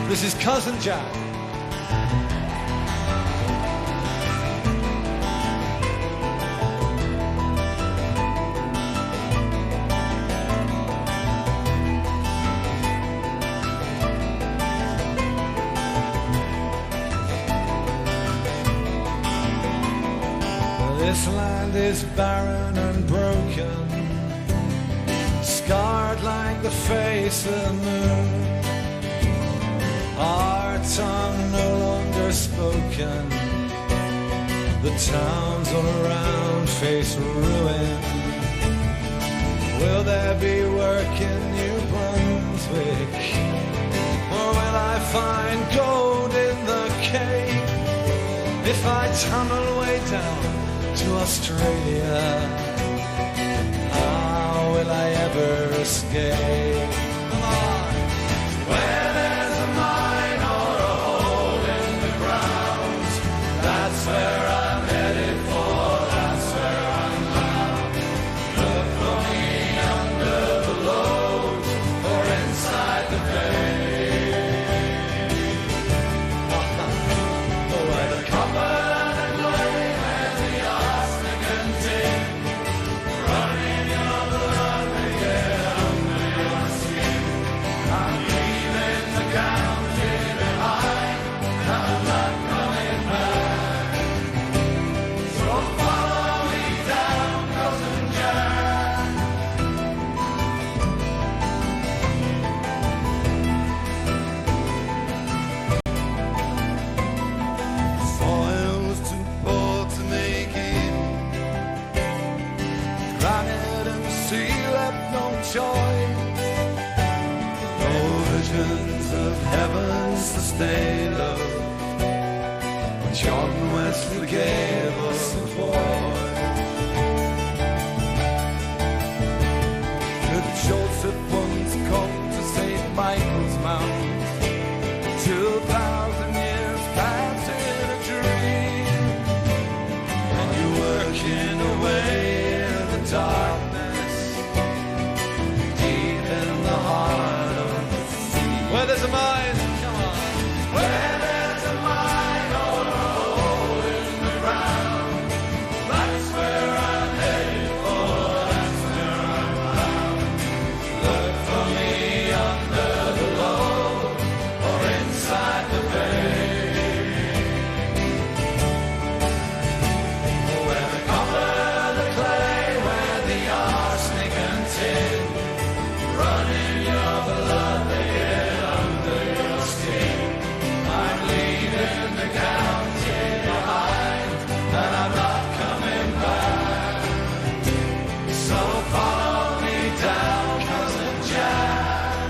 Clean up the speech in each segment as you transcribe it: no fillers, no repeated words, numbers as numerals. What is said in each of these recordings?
This is Cousin Jack. This land is barren and broken, scarred like the face of the moon. Our tongue no longer spoken, the towns all around face ruin. Will there be work in New Brunswick, or will I find gold in the Cape? If I tunnel way down to Australia, how will I ever escape? Come on. Where there's a mine or a hole in the ground, that's where I'm headed for, that's where I'm bound. Look for me under the load or inside the bay. Where the copper and the clay and the arsenic and tin, running your blood to get under your skin. I'm leaving the county behind, I'm not coming back. So follow me down, Cousin Jack. Soil was too poor to make it, granite and sea left no choice. No visions of heavens to stay low, when John Wesley gave us a voice. Could Joseph once come to St. Michael's Mount, 2,000 years past in a dream, and you're working away in the darkness, deep in the heart of the sea. Where there's a mine, come on. Where there's a mine or a hole in the ground, that's where I'm headed for, that's where I'm bound. Look for me under the load or inside the bay. Where the copper, the clay, where the arsenic and tin, running your blood to get under your skin. I'm leaving the county behind, and I'm not coming back. So follow me down, Cousin Jack.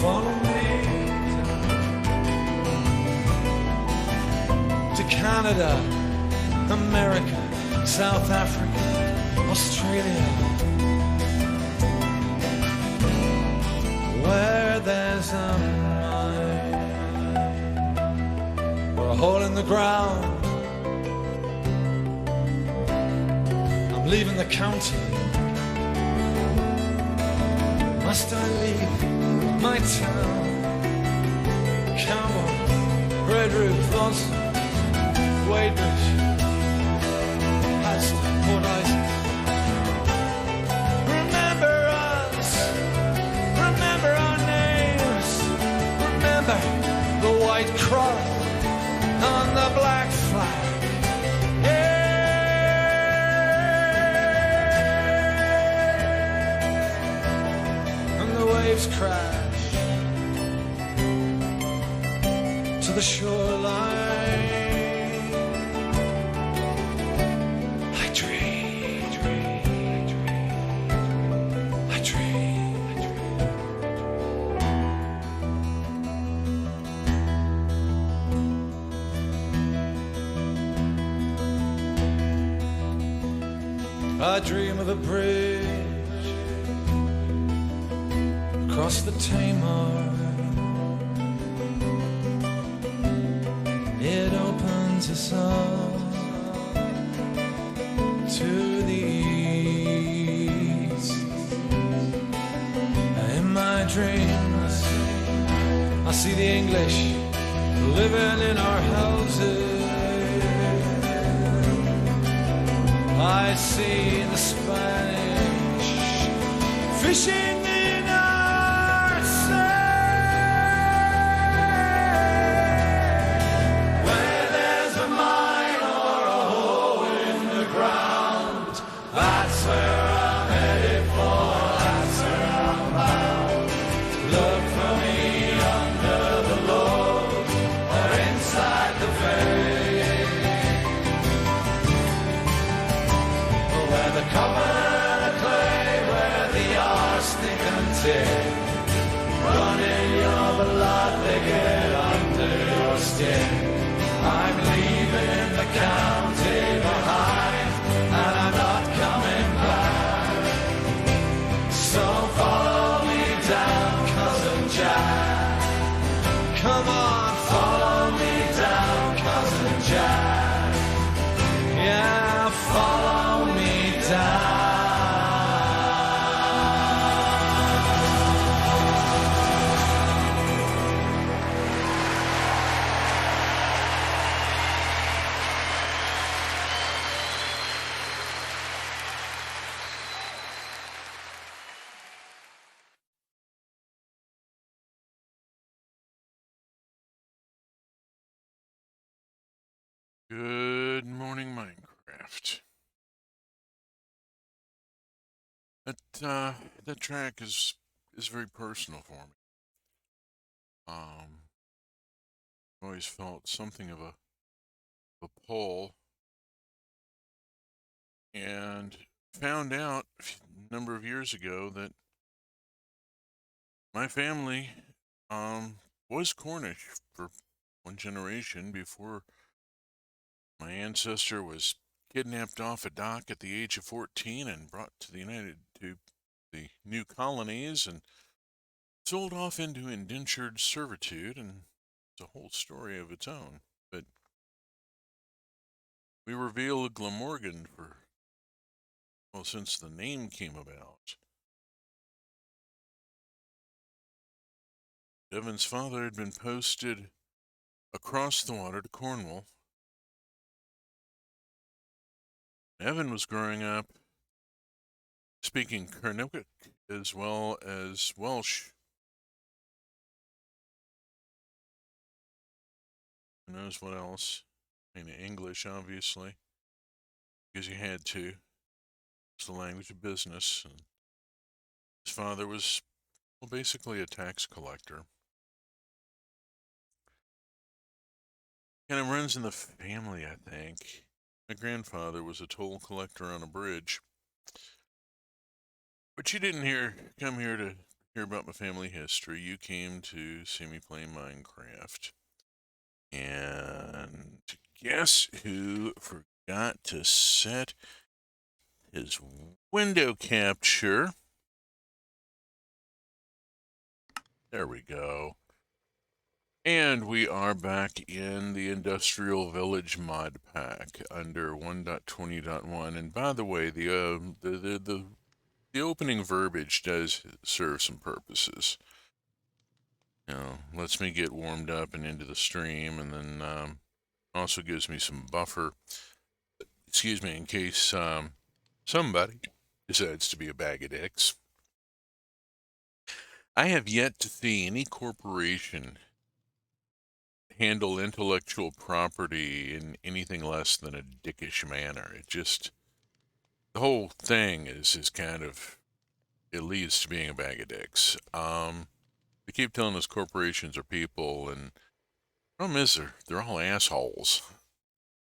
Follow me to Canada, America, South Africa, Australia. Where there's a mine or a hole in the ground, I'm leaving the county. Must I leave my town? Come on, Red Roof, Lawson, Wadebridge, Aston, Port Isaac. Remember us, remember our names, remember the white cross on the black flag. Yeah. And the waves crash to the shoreline. I dream, I dream. I dream of a bridge across the Tamar. It opens us up to the east. In my dreams, I see the English living in our houses. I see the Spanish fishing in our sand. Where there's a mine or a hole in the ground, that's where I'm headed for, that's where I'm bound. Look for me under the load or inside the veil. Where the copper and the clay, where the arsenic and tin run in your blood, they get under your skin. I'm leaving the county behind, and I'm not coming back. So follow me down, cousin Jack. Come on, follow me down, cousin Jack. Yeah, follow me down. Good morning, Minecraft. That track is very personal for me. Always felt something of a pull, and found out a number of years ago that my family was Cornish for one generation before my ancestor was kidnapped off a dock at the age of 14 and brought to the new colonies and sold off into indentured servitude, and it's a whole story of its own. But we reveal Glamorgan since the name came about. Evan's father had been posted across the water to Cornwall. Evan was growing up speaking Carnatic as well as Welsh. Who knows what else? English, obviously, because you had to. It's the language of business. And his father was, basically a tax collector. Kind of runs in the family, I think. My grandfather was a toll collector on a bridge. But you didn't come here to hear about my family history. You came to see me play Minecraft. And guess who forgot to set his window capture? There we go. And we are back in the Industrial Village mod pack under 1.20.1. And by the way, the opening verbiage does serve some purposes. Lets me get warmed up and into the stream, and then also gives me some buffer. Excuse me, in case somebody decides to be a bag of dicks. I have yet to see any corporation handle intellectual property in anything less than a dickish manner. The whole thing is kind of, it leads to being a bag of dicks. They keep telling us corporations are people, and the problem is they're all assholes.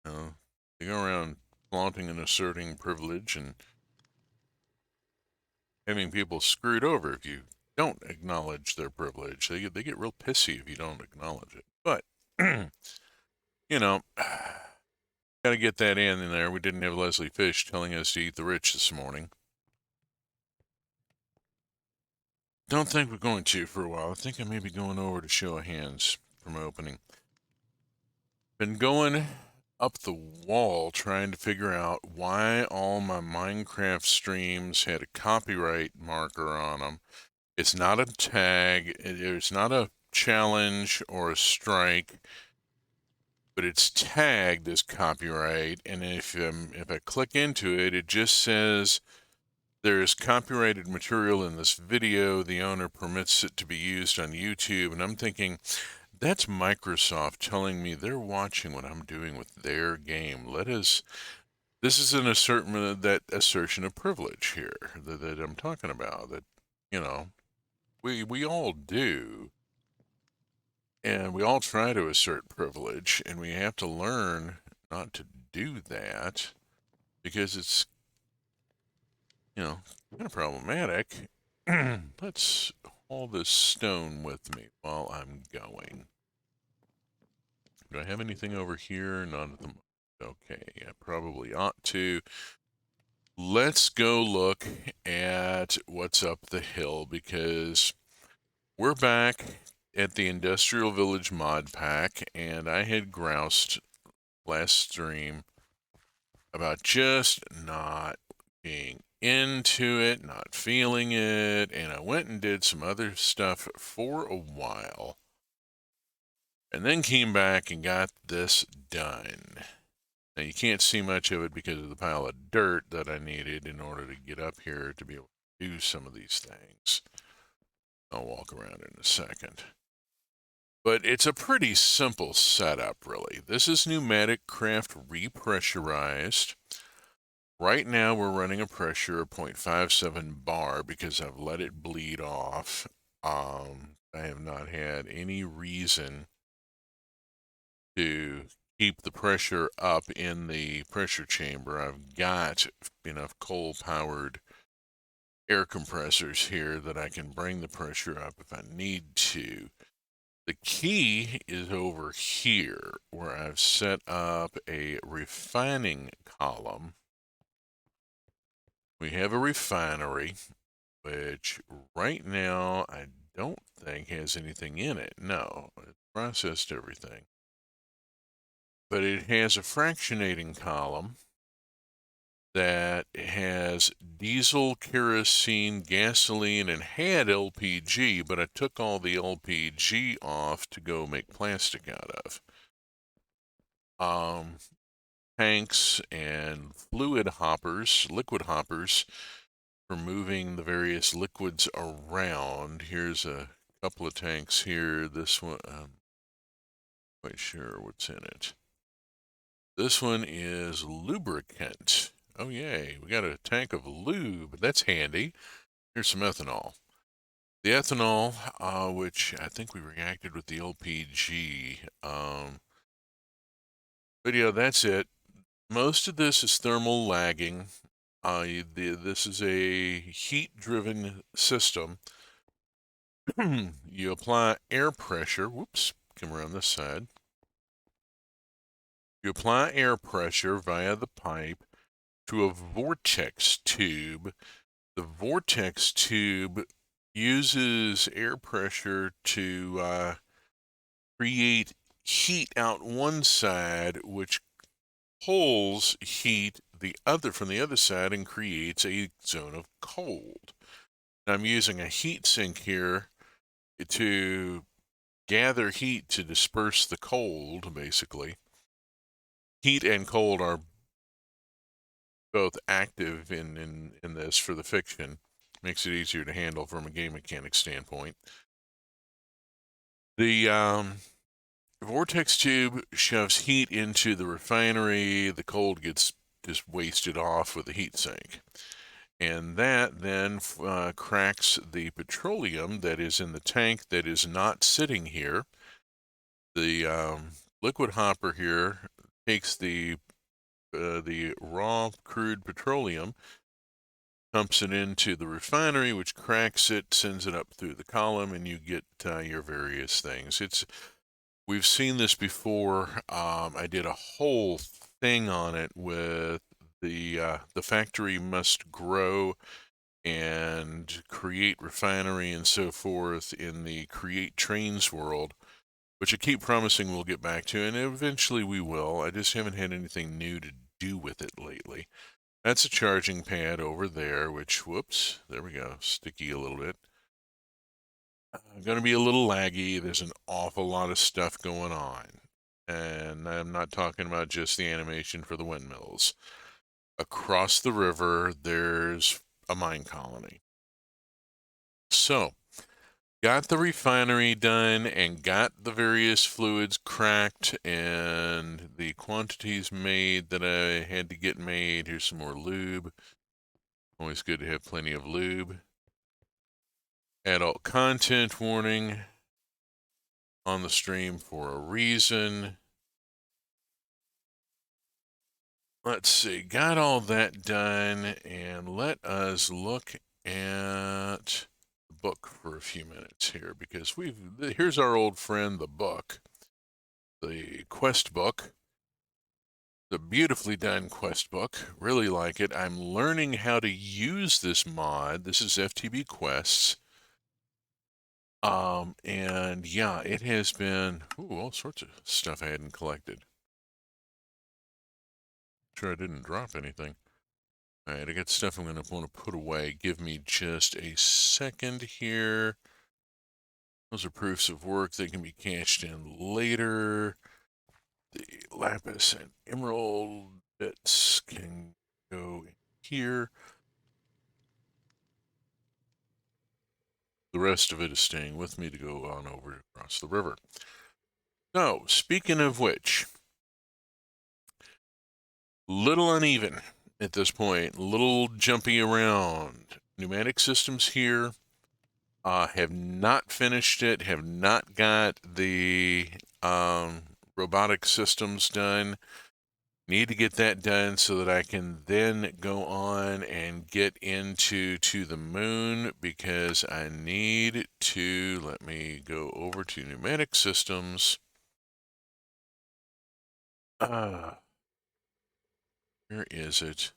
They go around flaunting and asserting privilege and having people screwed over if you don't acknowledge their privilege. They get real pissy if you don't acknowledge it. But, gotta get that in there. We didn't have Leslie Fish telling us to eat the rich this morning. Don't think we're going to for a while. I think I may be going over to show of hands from opening. Been going up the wall trying to figure out why all my Minecraft streams had a copyright marker on them. It's not a tag, it's not a challenge or a strike, but it's tagged as copyright. And if I click into it, it just says there's copyrighted material in this video. The owner permits it to be used on YouTube. And I'm thinking, that's Microsoft telling me they're watching what I'm doing with their game. This is an assertion of privilege here that I'm talking about, that, you know, we all do. And we all try to assert privilege, and we have to learn not to do that because it's, kind of problematic. Let's haul this stone with me while I'm going. Do I have anything over here? Not at the moment. Okay, I probably ought to. Let's go look at what's up the hill, because we're back at the Industrial Village mod pack, and I had groused last stream about just not being into it, not feeling it, and I went and did some other stuff for a while, and then came back and got this done. Now, you can't see much of it because of the pile of dirt that I needed in order to get up here to be able to do some of these things. I'll walk around in a second. But it's a pretty simple setup, really. This is Pneumatic Craft repressurized. Right now, we're running a pressure of 0.57 bar because I've let it bleed off. I have not had any reason to keep the pressure up in the pressure chamber. I've got enough coal-powered air compressors here that I can bring the pressure up if I need to. The key is over here, where I've set up a refining column. We have a refinery, which right now I don't think has anything in it. No, it processed everything. But it has a fractionating column that has diesel, kerosene, gasoline, and had LPG, but I took all the LPG off to go make plastic out of. Tanks and liquid hoppers for moving the various liquids around. Here's a couple of tanks here. This one, I'm quite sure what's in it. This one is lubricant. Oh, yay. We got a tank of lube. That's handy. Here's some ethanol. The ethanol, which I think we reacted with the LPG. But yeah, that's it. Most of this is thermal lagging. This is a heat-driven system. You apply air pressure. Whoops, come around this side. You apply air pressure via the pipe to a vortex tube. The vortex tube uses air pressure to create heat out one side, which pulls heat from the other side and creates a zone of cold. I'm using a heat sink here to gather heat to disperse the cold, basically. Heat and cold are both active in this for the fiction. Makes it easier to handle from a game mechanic standpoint. The vortex tube shoves heat into the refinery. The cold gets just wasted off with the heat sink. And that then cracks the petroleum that is in the tank that is not sitting here. The liquid hopper here takes the raw crude petroleum, pumps it into the refinery, which cracks it, sends it up through the column, and you get your various things. We've seen this before. I did a whole thing on it with the factory must grow and create refinery and so forth in the create trains world, which I keep promising we'll get back to, and eventually we will. I just haven't had anything new to do with it lately. That's a charging pad over there, which, whoops, there we go, sticky a little bit. Going to be a little laggy. There's an awful lot of stuff going on. And I'm not talking about just the animation for the windmills. Across the river, there's a mine colony. So, got the refinery done and got the various fluids cracked and the quantities made that I had to get made. Here's some more lube. Always good to have plenty of lube. Adult content warning on the stream for a reason. Let's see, got all that done, and let us look at the book for a few minutes here, because here's our old friend, the book, the quest book, the beautifully done quest book. Really like it. I'm learning how to use this mod. This is FTB Quests. And yeah, it has been all sorts of stuff I hadn't collected. Sure I didn't drop anything. All right, I got stuff I'm going to want to put away. Give me just a second here. Those are proofs of work. They can be cashed in later. The lapis and emerald bits can go in here. The rest of it is staying with me to go on over across the river. So, speaking of which, little uneven at this point, little jumpy around. Pneumatic systems here. Have not finished it, have not got the robotic systems done. Need to get that done so that I can then go on and get into To the Moon, because I need to, let me go over to pneumatic systems. Where is it?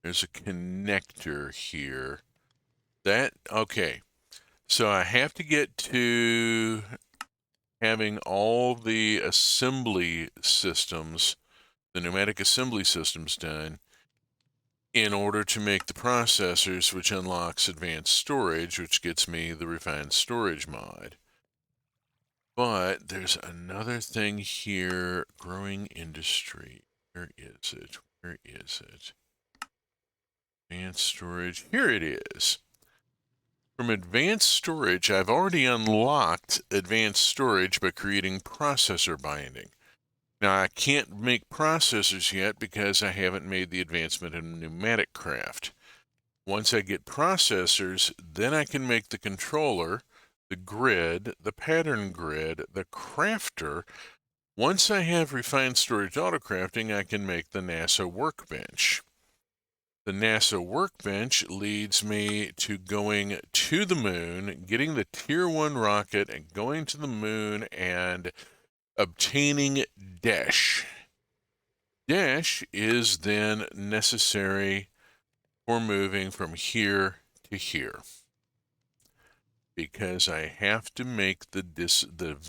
There's a connector here. Okay. So I have to get to having all the assembly systems, the pneumatic assembly systems done in order to make the processors, which unlocks advanced storage, which gets me the refined storage mod. But there's another thing here, growing industry. Where is it? Where is it? Advanced storage. Here it is. From advanced storage, I've already unlocked advanced storage by creating processor binding. Now, I can't make processors yet because I haven't made the advancement in pneumatic craft. Once I get processors, then I can make the controller, the grid, the pattern grid, the crafter. Once I have refined storage autocrafting, I can make the NASA workbench. The NASA workbench leads me to going to the moon, getting the Tier 1 rocket, and going to the moon and obtaining Dash. Dash is then necessary for moving from here to here, because I have to make the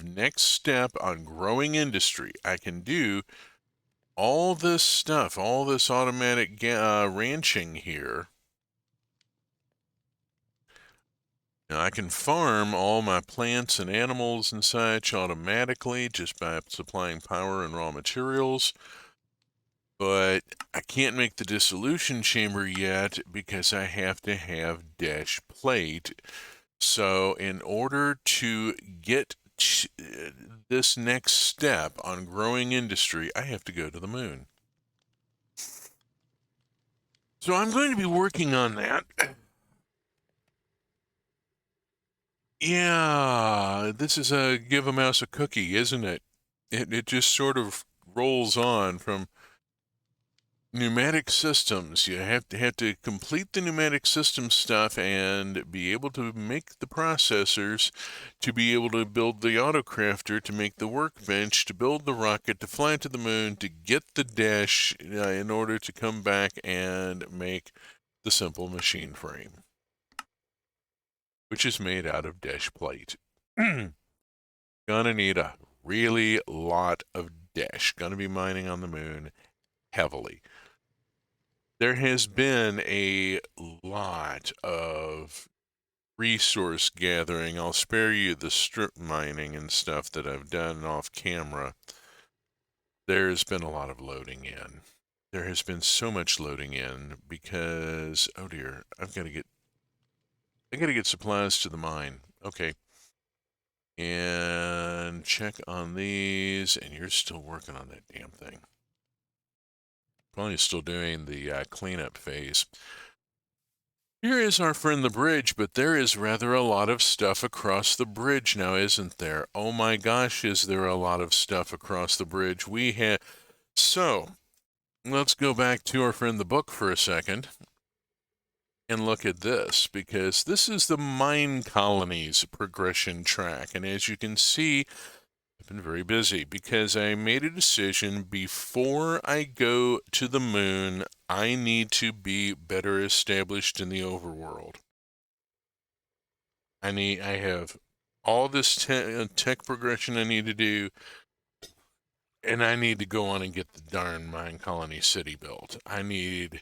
next step on growing industry. I can do all this stuff, all this automatic ranching here. Now, I can farm all my plants and animals and such automatically just by supplying power and raw materials, but I can't make the dissolution chamber yet because I have to have Dash plate. So in order to get this next step on growing industry, I have to go to the moon. So I'm going to be working on that. Yeah, this is a give a mouse a cookie, isn't it? It just sort of rolls on from pneumatic systems. You have to complete the pneumatic system stuff and be able to make the processors, to be able to build the autocrafter, to make the workbench, to build the rocket, to fly to the moon, to get the Dash in order to come back and make the simple machine frame, which is made out of desh plate. Gonna need a really lot of desh. Gonna be mining on the moon heavily. There has been a lot of resource gathering. I'll spare you the strip mining and stuff that I've done off camera. There's been a lot of loading in. There has been so much loading in because, oh dear, I gotta get supplies to the mine. Okay. And check on these, and you're still working on that damn thing. Probably still doing the cleanup phase. Here is our friend the bridge, but there is rather a lot of stuff across the bridge now, isn't there? Oh my gosh, is there a lot of stuff across the bridge? So, let's go back to our friend the book for a second and look at this, because this is the mine colonies progression track. And as you can see, I've been very busy because I made a decision before I go to the moon, I need to be better established in the overworld. I have all this tech progression I need to do, and I need to go on and get the darn mine colony city built. I need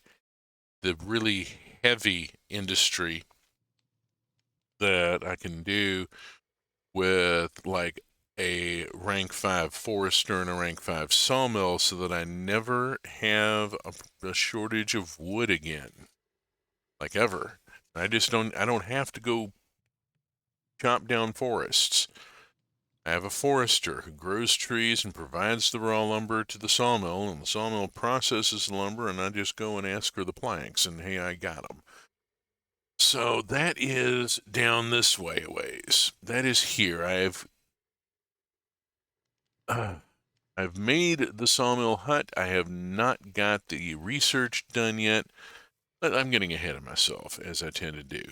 the really heavy industry that I can do with like a rank 5 forester and a rank 5 sawmill so that I never have a shortage of wood again, like ever. I don't have to go chop down forests. I have a forester who grows trees and provides the raw lumber to the sawmill, and the sawmill processes the lumber, and I just go and ask for the planks, and hey, I got them. So that is down this way a ways. That is here. I've made the sawmill hut. I have not got the research done yet, but I'm getting ahead of myself, as I tend to do.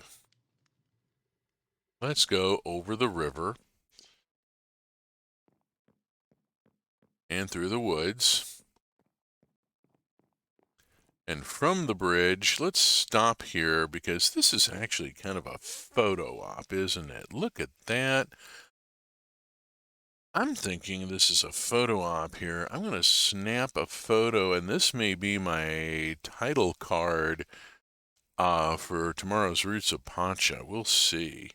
Let's go over the river and through the woods. And from the bridge, let's stop here because this is actually kind of a photo op, isn't it? Look at that. I'm thinking this is a photo op here. I'm going to snap a photo, and this may be my title card for tomorrow's Roots of Pacha. We'll see.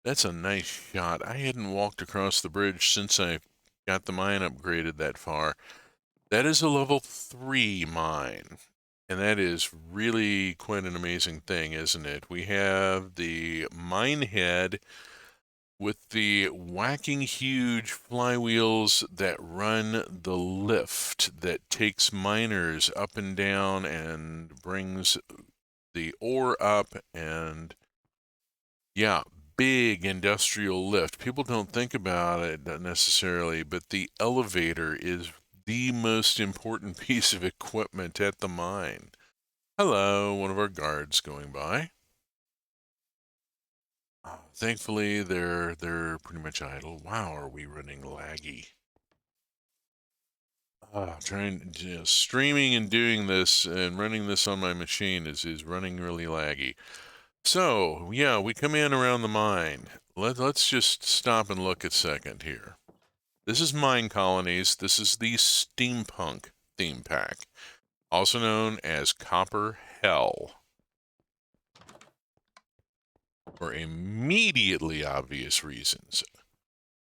That's a nice shot. I hadn't walked across the bridge since I got the mine upgraded that far. That is a level 3 mine. And that is really quite an amazing thing, isn't it? We have the mine head with the whacking huge flywheels that run the lift that takes miners up and down and brings the ore up, and yeah, big industrial lift. People don't think about it necessarily, but the elevator is the most important piece of equipment at the mine. Hello, one of our guards going by. Thankfully, they're pretty much idle. Wow, are we running laggy? Streaming and doing this and running this on my machine is running really laggy. So, yeah, we come in around the mine. Let's just stop and look a second here. This is Mine Colonies. This is the Steampunk theme pack, also known as Copper Hell. For immediately obvious reasons.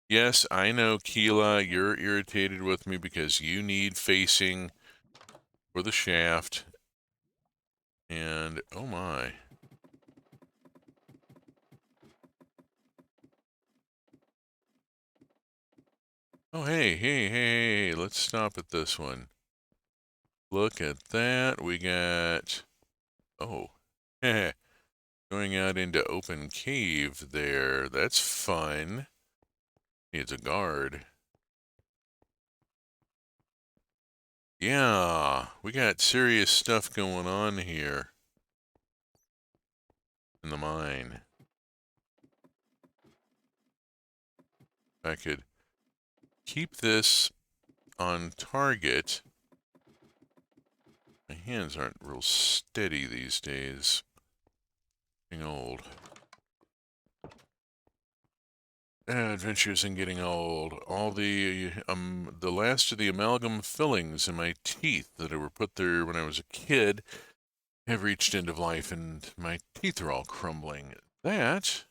Yes, I know, Keela, you're irritated with me because you need facing for the shaft. And, oh my. Oh, hey, let's stop at this one. Look at that. We got, oh, going out into open cave there. That's fun. Needs a guard. Yeah, we got serious stuff going on here in the mine. I could keep this on target. My hands aren't real steady these days. Getting old. Adventures in getting old. All the last of the amalgam fillings in my teeth that were put there when I was a kid have reached end of life, and my teeth are all crumbling. That,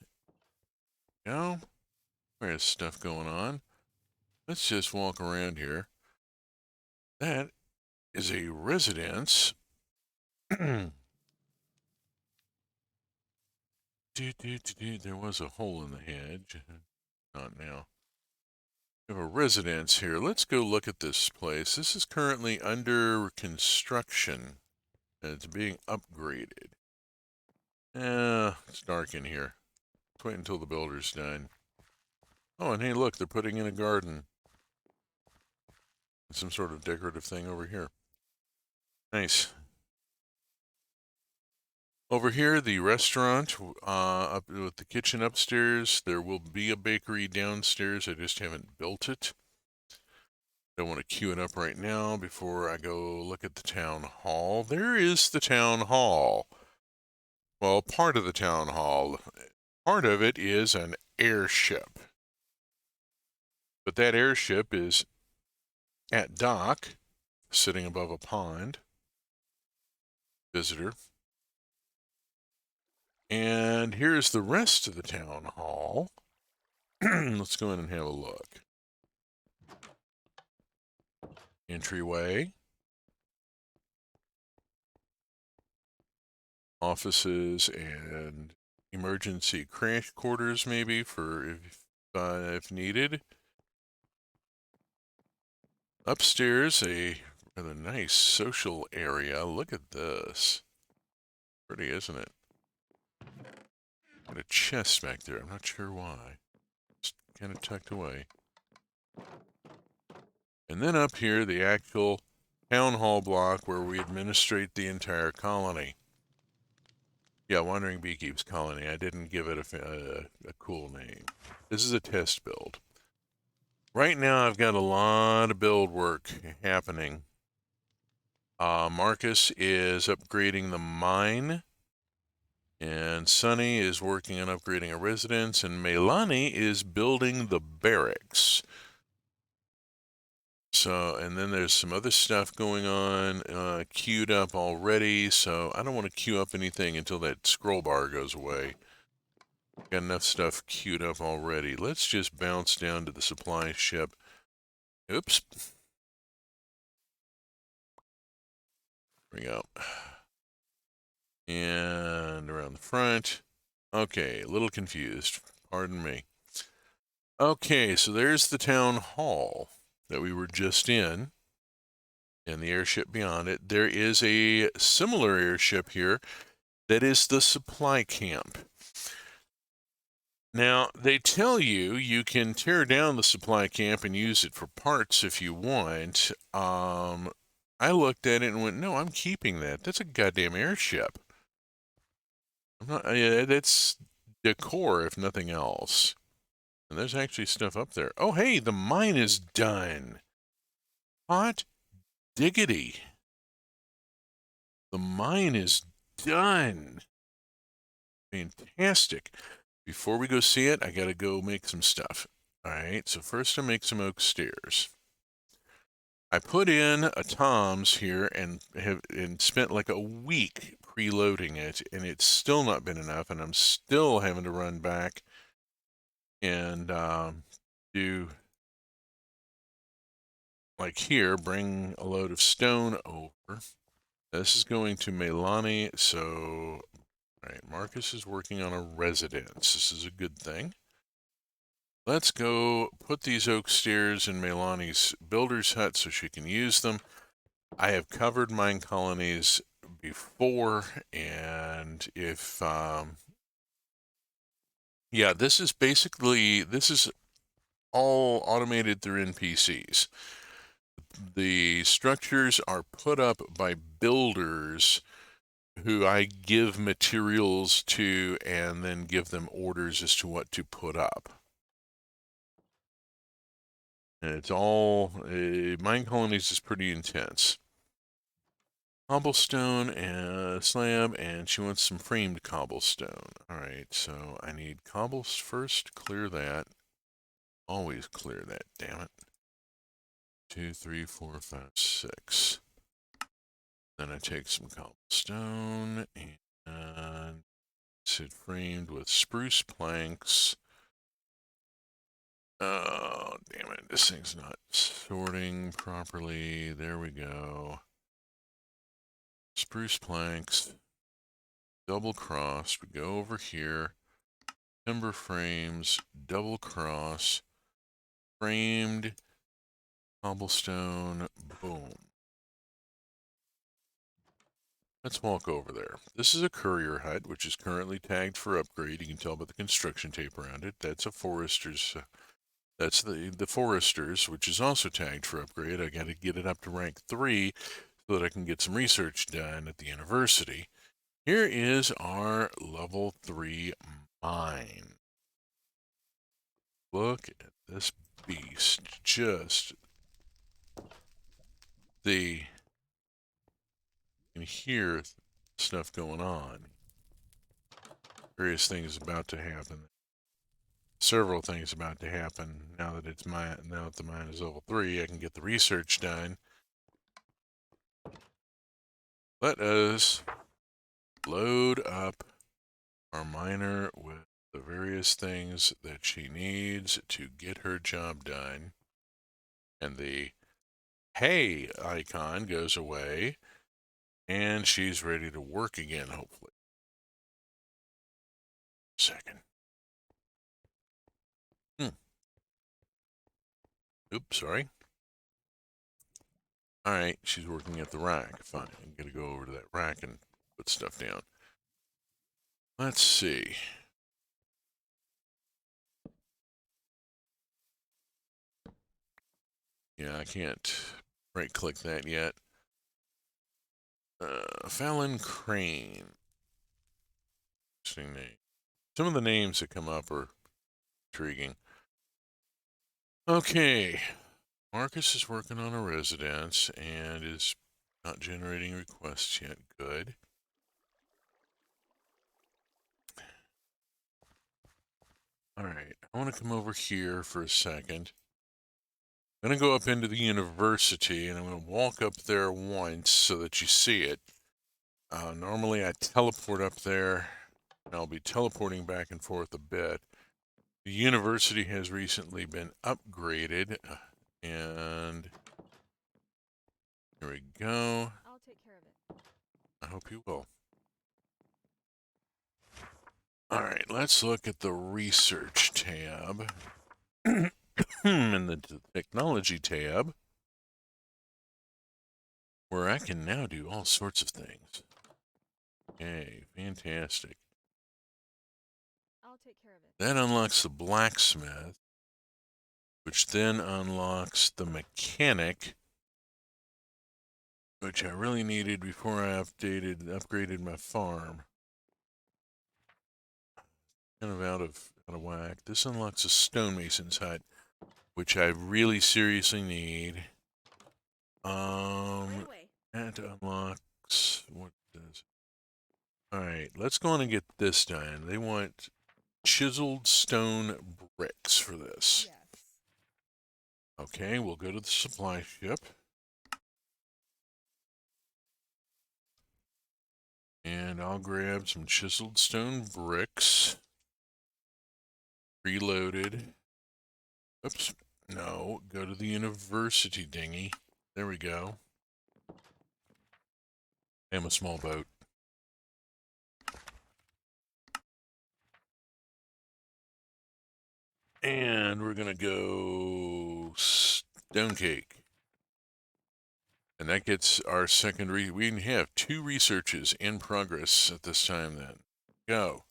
there's stuff going on. Let's just walk around here. That is a residence. There was a hole in the hedge. Not now. We have a residence here. Let's go look at this place. This is currently under construction. And it's being upgraded. It's dark in here. Let's wait until the builder's done. Oh, and hey, look, they're putting in a garden. Some sort of decorative thing over here. Nice. Over here, the restaurant, up with the kitchen upstairs. There will be a bakery downstairs. I just haven't built it. Don't want to queue it up right now before I go look at the town hall. There is the town hall. Well, part of the town hall. Part of it is an airship. But that airship is at dock, sitting above a pond. Visitor. And here's the rest of the town hall. Let's go in and have a look. Entryway. Offices and emergency crash quarters, maybe, for if needed. Upstairs, a rather nice social area. Look at this. Pretty, isn't it? Got a chest back there. I'm not sure why. It's kind of tucked away. And then up here, the actual town hall block where we administrate the entire colony. Yeah, Wandering Beekeeps Colony. I didn't give it a cool name. This is a test build. Right now, I've got a lot of build work happening. Marcus is upgrading the mine. And Sunny is working on upgrading a residence, and Melani is building the barracks. So, and then there's some other stuff going on, queued up already, so I don't want to queue up anything until that scroll bar goes away. Got enough stuff queued up already. Let's just bounce down to the supply ship. Oops. There we go. And around the front. Okay, a little confused. Pardon me. Okay, so there's the town hall that we were just in, and the airship beyond it. There is a similar airship here that is the supply camp. Now, they tell you you can tear down the supply camp and use it for parts if you want. I looked at it and went, no, I'm keeping that. That's a goddamn airship. I'm not, that's decor, if nothing else. And there's actually stuff up there. Oh, hey, the mine is done. Hot diggity. The mine is done. Fantastic. Before we go see it, I gotta go make some stuff. All right, so first I make some oak stairs. I put in a Tom's here and spent like a week preloading it, and it's still not been enough, and I'm still having to run back and do, like here, bring a load of stone over. This is going to Melani, so, all right, Marcus is working on a residence. This is a good thing. Let's go put these oak stairs in Melani's builder's hut so she can use them. I have covered mine colonies before, and if, yeah, this is all automated through NPCs. The structures are put up by builders who I give materials to and then give them orders as to what to put up. And it's all, mine colonies is pretty intense. cobblestone and slab, and she wants some framed cobblestone. Alright, so I need cobbles first. Clear that. Always clear that, damn it. 2, 3, 4, 5, 6. Then I take some cobblestone and it's framed with spruce planks. Oh, damn it. This thing's not sorting properly. There we go. Spruce planks. Double cross. We go over here. Timber frames. Double cross. Framed. Cobblestone. Boom. Let's walk over there. This is a courier hut, which is currently tagged for upgrade. You can tell by the construction tape around it. That's a forester's. That's the forester's, which is also tagged for upgrade. I got to get it up to rank 3 so that I can get some research done at the university. Here is our level 3 mine. Look at this beast. Just the... You can hear stuff going on. Various things about to happen. Several things about to happen now that the mine is level 3. I can get the research done. Let us load up our miner with the various things that she needs to get her job done. And the hey icon goes away, and she's ready to work again, hopefully. Second. Oops, sorry. Alright, she's working at the rack. Fine, I'm gonna go over to that rack and put stuff down. Let's see. Yeah, I can't right-click that yet. Fallon Crane. Interesting name. Some of the names that come up are intriguing. Okay. Marcus is working on a residence and is not generating requests yet. Good. Alright, I want to come over here for a second. I'm going to go up into the university, and I'm going to walk up there once so that you see it. Normally I teleport up there, and I'll be teleporting back and forth a bit. The university has recently been upgraded, and here we go. I'll take care of it. I hope you will. Alright, let's look at the research tab. And the technology tab, where I can now do all sorts of things. Okay, fantastic. I'll take care of it. That unlocks the blacksmith, which then unlocks the mechanic, which I really needed before I upgraded my farm. Kind of out of whack. This unlocks a stonemason's hut, which I really seriously need. That unlocks what does. Alright, let's go on and get this done. They want chiseled stone bricks for this. Yes. Okay, we'll go to the supply ship. And I'll grab some chiseled stone bricks. Reloaded. Oops. No, go to the university dinghy. There we go. I'm a small boat. And we're going to go stone cake. And that gets our second we have 2 researches in progress at this time then. Go.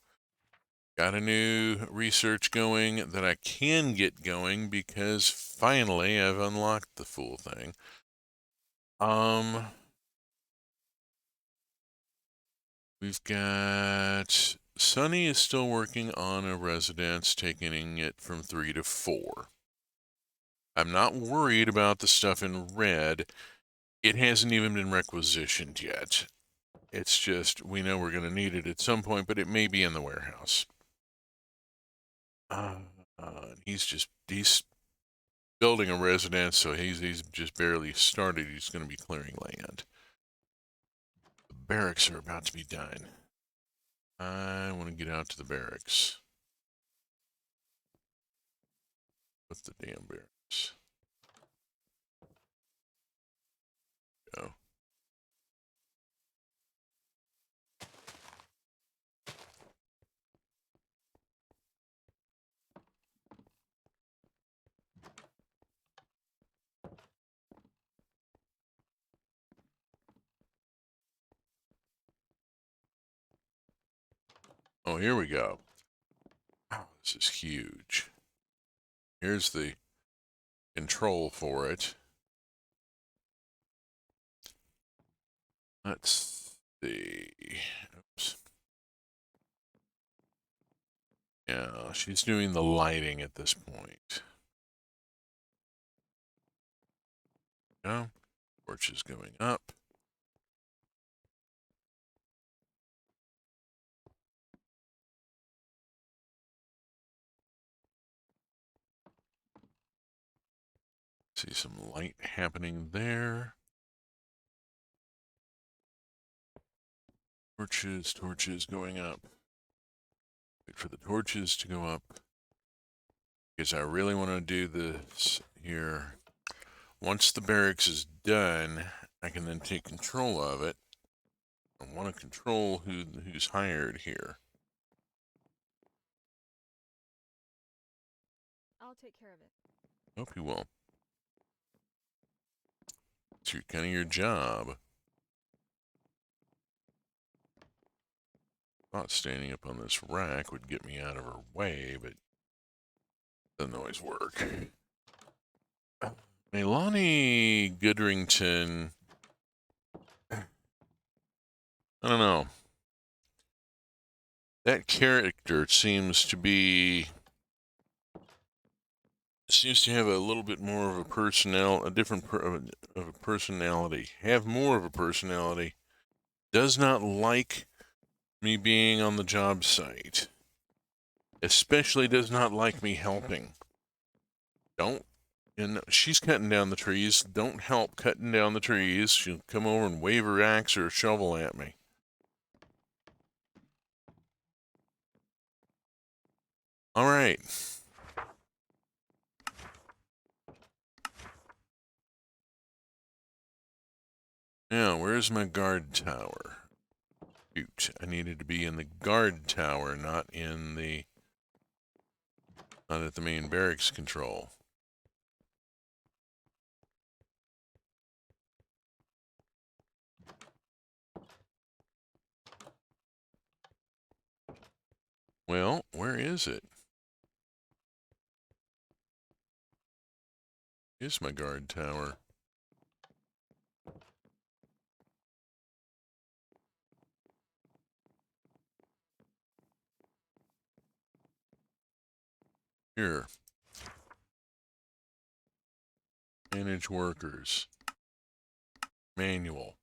Got a new research going that I can get going because finally I've unlocked the full thing. We've got Sunny is still working on a residence, taking it from 3 to 4. I'm not worried about the stuff in red. It hasn't even been requisitioned yet. It's just, we know we're going to need it at some point, but it may be in the warehouse. He's building a residence, so he's just barely started. He's going to be clearing land. The barracks are about to be done. I want to get out to the barracks. What's the damn barracks? Go. Oh, here we go. Wow, this is huge. Here's the control for it. Let's see. Oops. Yeah, she's doing the lighting at this point. No, torch is going up. See some light happening there. Torches going up. Wait for the torches to go up. Because I really want to do this here. Once the barracks is done, I can then take control of it. I want to control who's hired here. I'll take care of it. Hope you will. It's kind of your job. Thought standing up on this rack would get me out of her way, but it doesn't always work. Melanie Goodrington, I don't know. That character seems to have a little bit more of a personality. Have more of a personality. Does not like me being on the job site. Especially does not like me helping. And she's cutting down the trees. Don't help cutting down the trees. She'll come over and wave her axe or shovel at me. All right. Now, where's my guard tower? Shoot, I needed to be in the guard tower, not at the main barracks control. Well, where is it? Here's my guard tower. Here. Manage workers. Manual.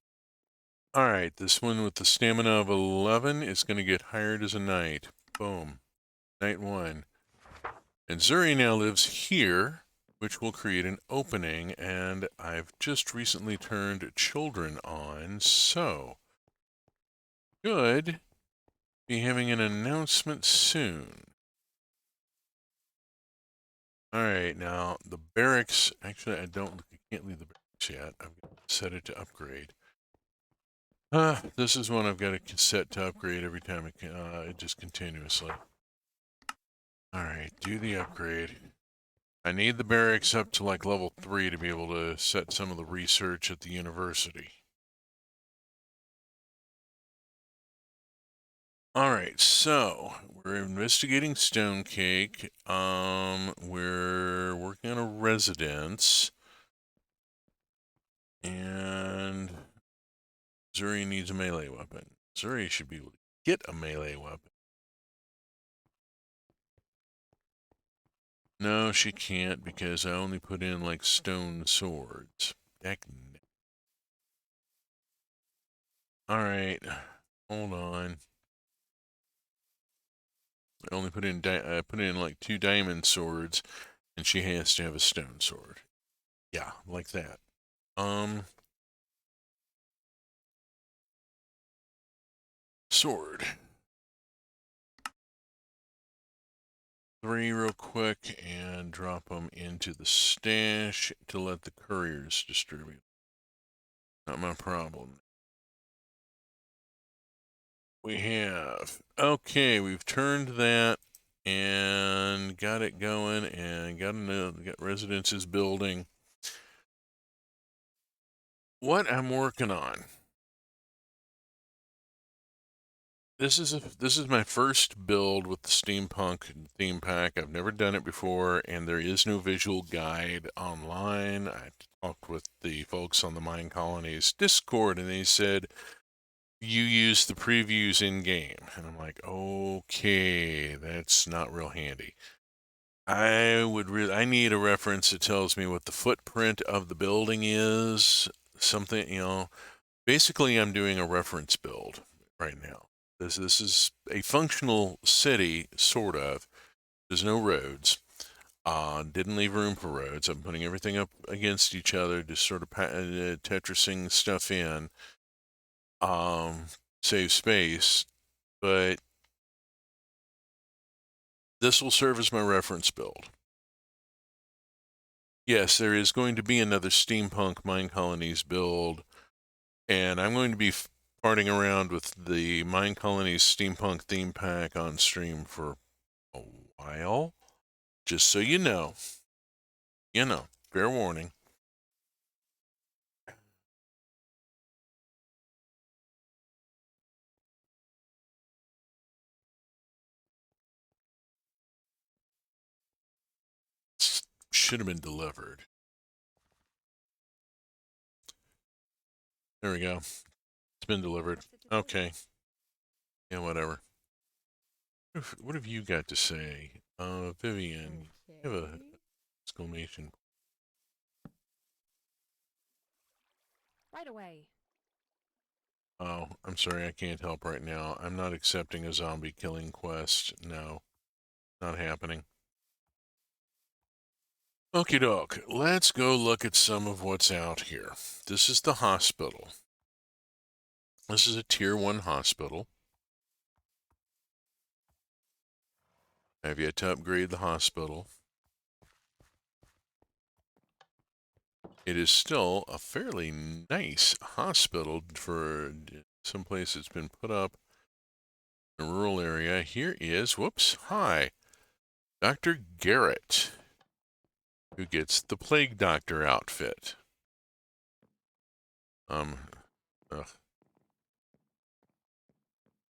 All right, this one with the stamina of 11 is going to get hired as a knight. Boom. Knight 1. And Zuri now lives here, which will create an opening, and I've just recently turned children on, so should be having an announcement soon. All right, now the barracks, actually I can't leave the barracks yet. I've got to set it to upgrade. This is one I've got to set to upgrade every time it just continuously. All right, do the upgrade. I need the barracks up to like level 3 to be able to set some of the research at the university. All right, so we're investigating Stonecake. We're working on a residence. And Zuri needs a melee weapon. Zuri should be able to get a melee weapon. No, she can't because I only put in like stone swords. Heck no. All right, hold on. I only put in like 2 diamond swords, and she has to have a stone sword. Yeah, like that. Sword. 3 real quick and drop them into the stash to let the couriers distribute. Not my problem. We have. Okay, we've turned that and got it going and got residences building. What I'm working on. This is my first build with the steampunk theme pack. I've never done it before, and there is no visual guide online. I talked with the folks on the Mine Colonies Discord, and they said you use the previews in game, and I'm like, okay, that's not real handy. I need a reference that tells me what the footprint of the building is. Something, basically, I'm doing a reference build right now. This is a functional city, sort of. There's no roads. Didn't leave room for roads. I'm putting everything up against each other, just sort of Tetrising stuff in. Save space, but this will serve as my reference build. Yes, there is going to be another steampunk Mine Colonies build, and I'm going to be farting around with the Mine Colonies steampunk theme pack on stream for a while. Just so you know, fair warning. Should have been delivered. There we go. It's been delivered. Okay. Yeah, whatever. What have you got to say? Vivian, you have a exclamation. Right away. Oh, I'm sorry, I can't help right now. I'm not accepting a zombie killing quest. No, not happening. Okie doke, let's go look at some of what's out here. This is the hospital. This is a tier 1 hospital. I have yet to upgrade the hospital. It is still a fairly nice hospital for some place that's been put up in a rural area. Here is, whoops, hi, Dr. Garrett, who gets the Plague Doctor outfit. Ugh.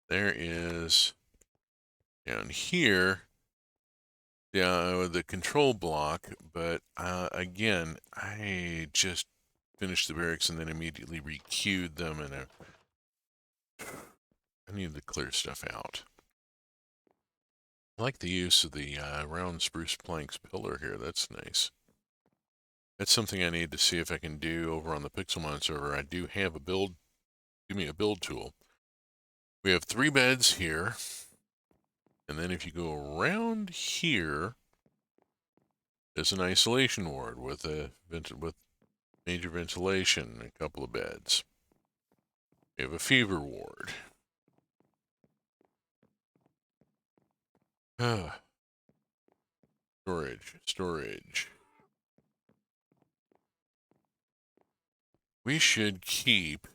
There is, down here, the control block, but again, I just finished the barracks and then immediately requeued them, and I need to clear stuff out. I like the use of the round spruce planks pillar here. That's nice. That's something I need to see if I can do over on the Pixelmon server. I do have a build, give me a build tool. We have 3 beds here. And then if you go around here, there's an isolation ward with with major ventilation, a couple of beds. We have a fever ward. Storage. We should keep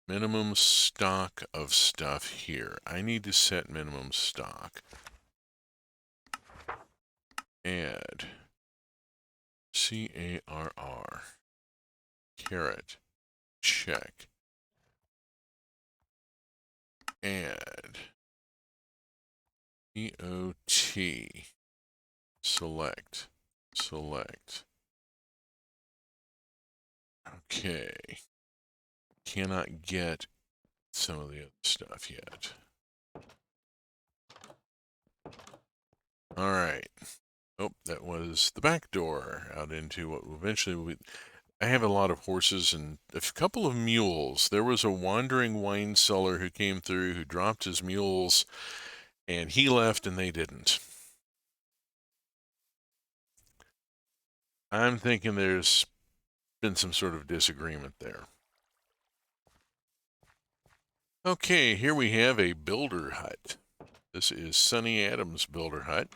minimum stock of stuff here. I need to set minimum stock. Add. CARR. Carrot. Check. Add. EOT. Select. Okay. Cannot get some of the other stuff yet. All right. Oh, that was the back door out into what eventually will be. I have a lot of horses and a couple of mules. There was a wandering wine seller who came through who dropped his mules, and he left and they didn't. I'm thinking there's been some sort of disagreement there. Okay, here we have a builder hut. This is Sonny Adams' builder hut.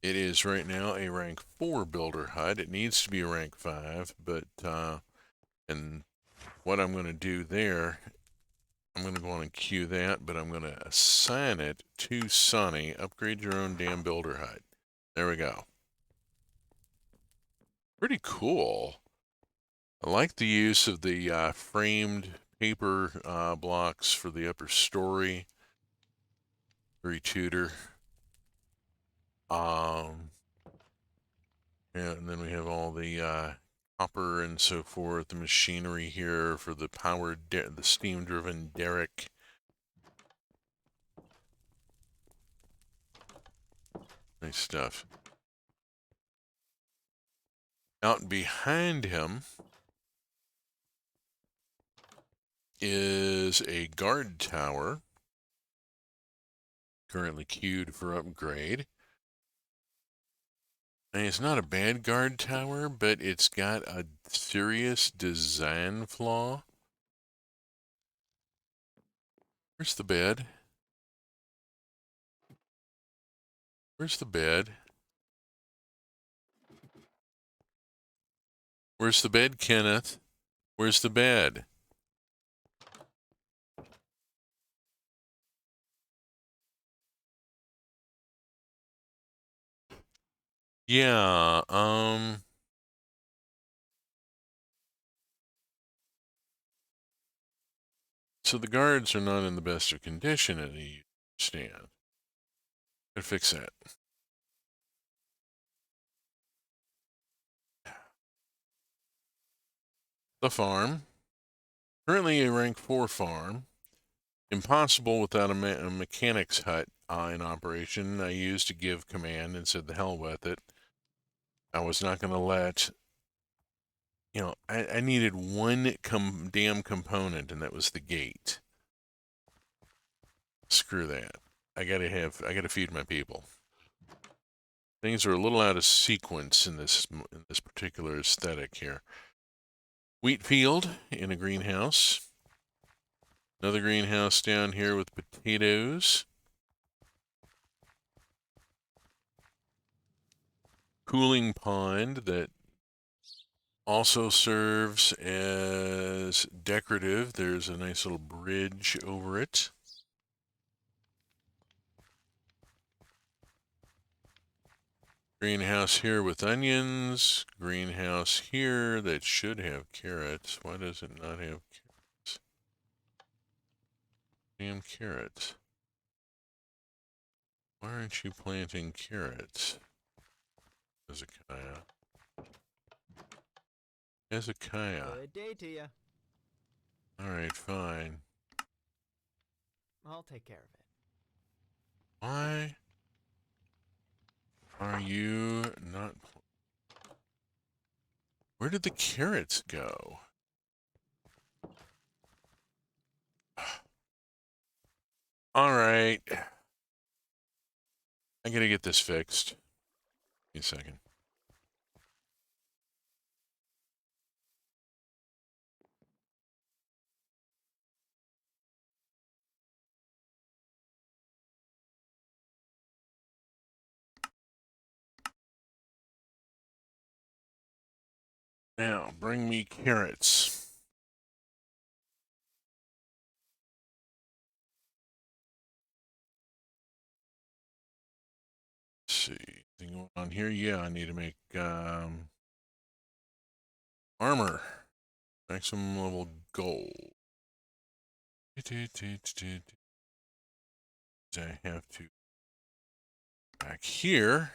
It is right now a rank 4 builder hut. It needs to be a rank 5, but, and what I'm going to do there, I'm going to go on and queue that, but I'm going to assign it to Sonny. Upgrade your own damn builder hut. There we go. Pretty cool. I like the use of the framed paper blocks for the upper story. Very Tudor. And then we have all the copper and so forth, the machinery here for the the steam-driven derrick. Nice stuff. Out behind him is a guard tower, currently queued for upgrade. And it's not a bad guard tower, but it's got a serious design flaw. Where's the bed? Where's the bed? Where's the bed, Kenneth? Where's the bed? Yeah, so the guards are not in the best of condition, and you understand. Gotta fix that. The farm. Currently a rank 4 farm. Impossible without a mechanic's hut in operation. I used to give command and said the hell with it. I was not going to let, I needed one damn component, and that was the gate. Screw that. I gotta feed my people. Things are a little out of sequence in this particular aesthetic here. Wheat field in a greenhouse. Another greenhouse down here with potatoes. Cooling pond that also serves as decorative. There's a nice little bridge over it. Greenhouse here with onions. Greenhouse here that should have carrots. Why does it not have carrots? Damn carrots. Why aren't you planting carrots? Hezekiah. Good day to you. Alright, fine. I'll take care of it. Why are you not... Where did the carrots go? Alright. I gotta get this fixed. Give me a second. Now, bring me carrots. Let's see. Anything going on here? Yeah, I need to make armor. Maximum level gold. I have to back here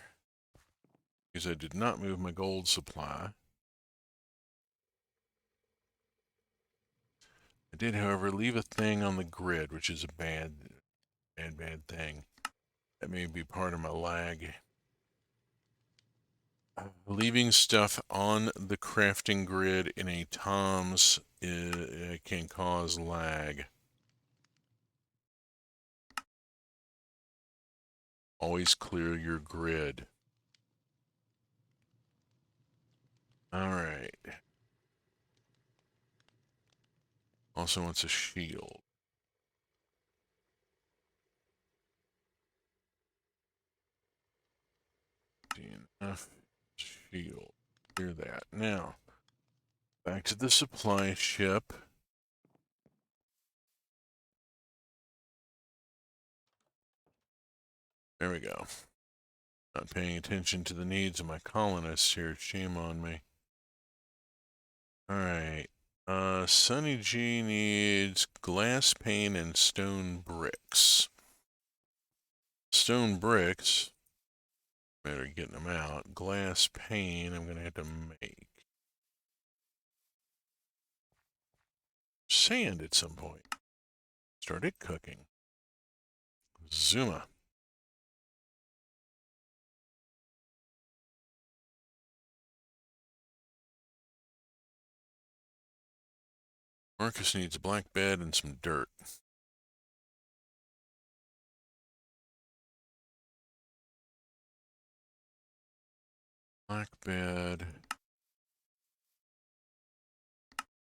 because I did not move my gold supply. I did, however, leave a thing on the grid, which is a bad thing. That may be part of my lag. leaving stuff on the crafting grid in a TOMS can cause lag. Always clear your grid. All right. Also wants a shield. Enough shield. Clear that. Now, back to the supply ship. There we go. Not paying attention to the needs of my colonists here. Shame on me. Alright. Sunny G needs glass pane and stone bricks. Stone bricks. Better getting them out. Glass pane I'm going to have to make. Sand at some point. Started cooking. Zuma. Marcus needs a black bed and some dirt. Black bed.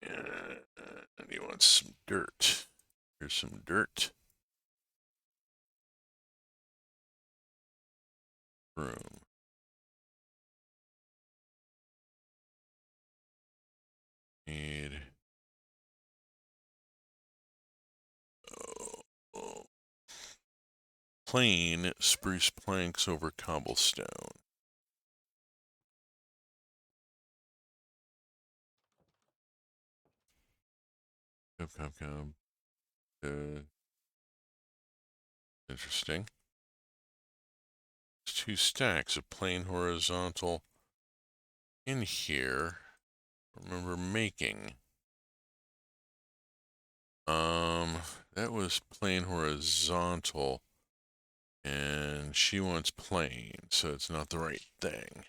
And he wants some dirt. Here's some dirt. Room. Need. Plain spruce planks over cobblestone. Come. Interesting. There's 2 stacks of plain horizontal in here. Remember making. That was plain horizontal, and she wants plain, so it's not the right thing.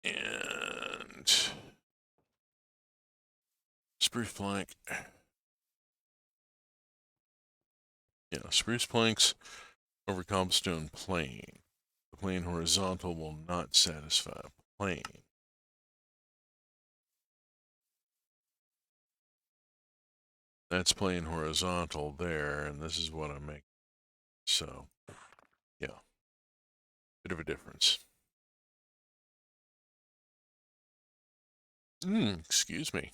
And spruce plank. Yeah, spruce planks over cobblestone plain. The plain horizontal will not satisfy plain. That's plain horizontal there, and this is what I'm making. So, yeah, bit of a difference. Excuse me.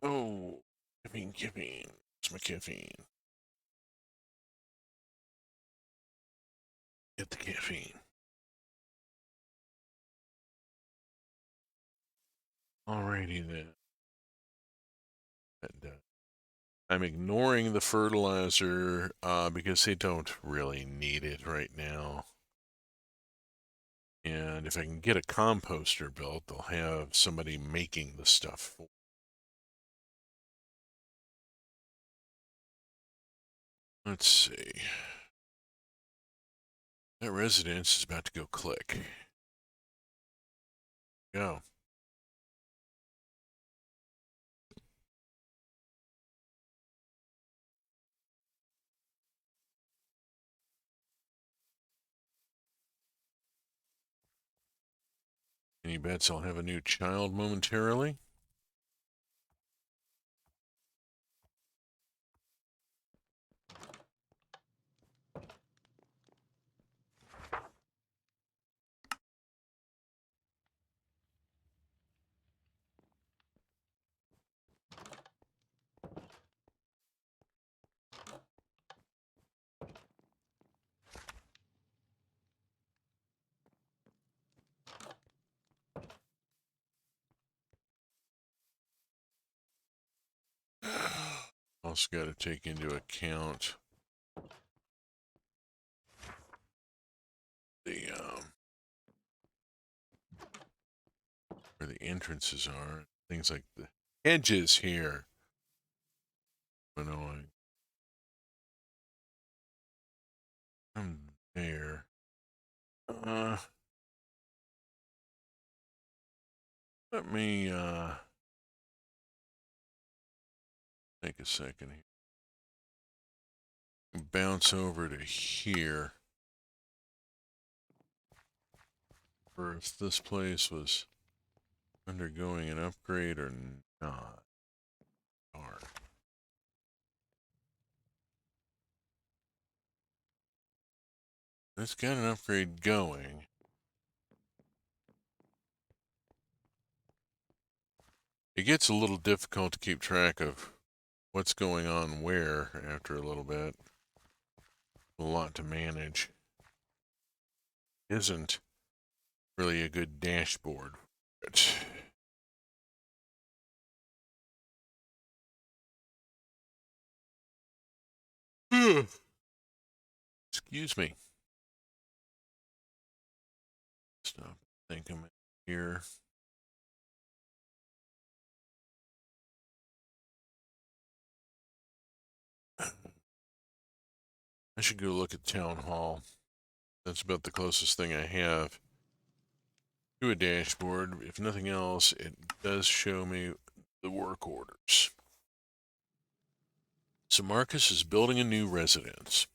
Oh, caffeine. It's my caffeine. Get the caffeine. Alrighty then. And, I'm ignoring the fertilizer because they don't really need it right now. And if I can get a composter built, they'll have somebody making the stuff for. Let's see. That residence is about to go click. Go. Any bets I'll have a new child momentarily? Also got to take into account the where the entrances are. Things like the hedges here. Annoying. I'm there. Let me take a second here. Bounce over to here. Or if this place was undergoing an upgrade or not. Darn. It's got an upgrade going. It gets a little difficult to keep track of what's going on where after a little bit. A lot to manage. Isn't really a good dashboard. But excuse me. Stop thinking here. I should go look at Town Hall. That's about the closest thing I have to a dashboard. If nothing else, it does show me the work orders. So Marcus is building a new residence.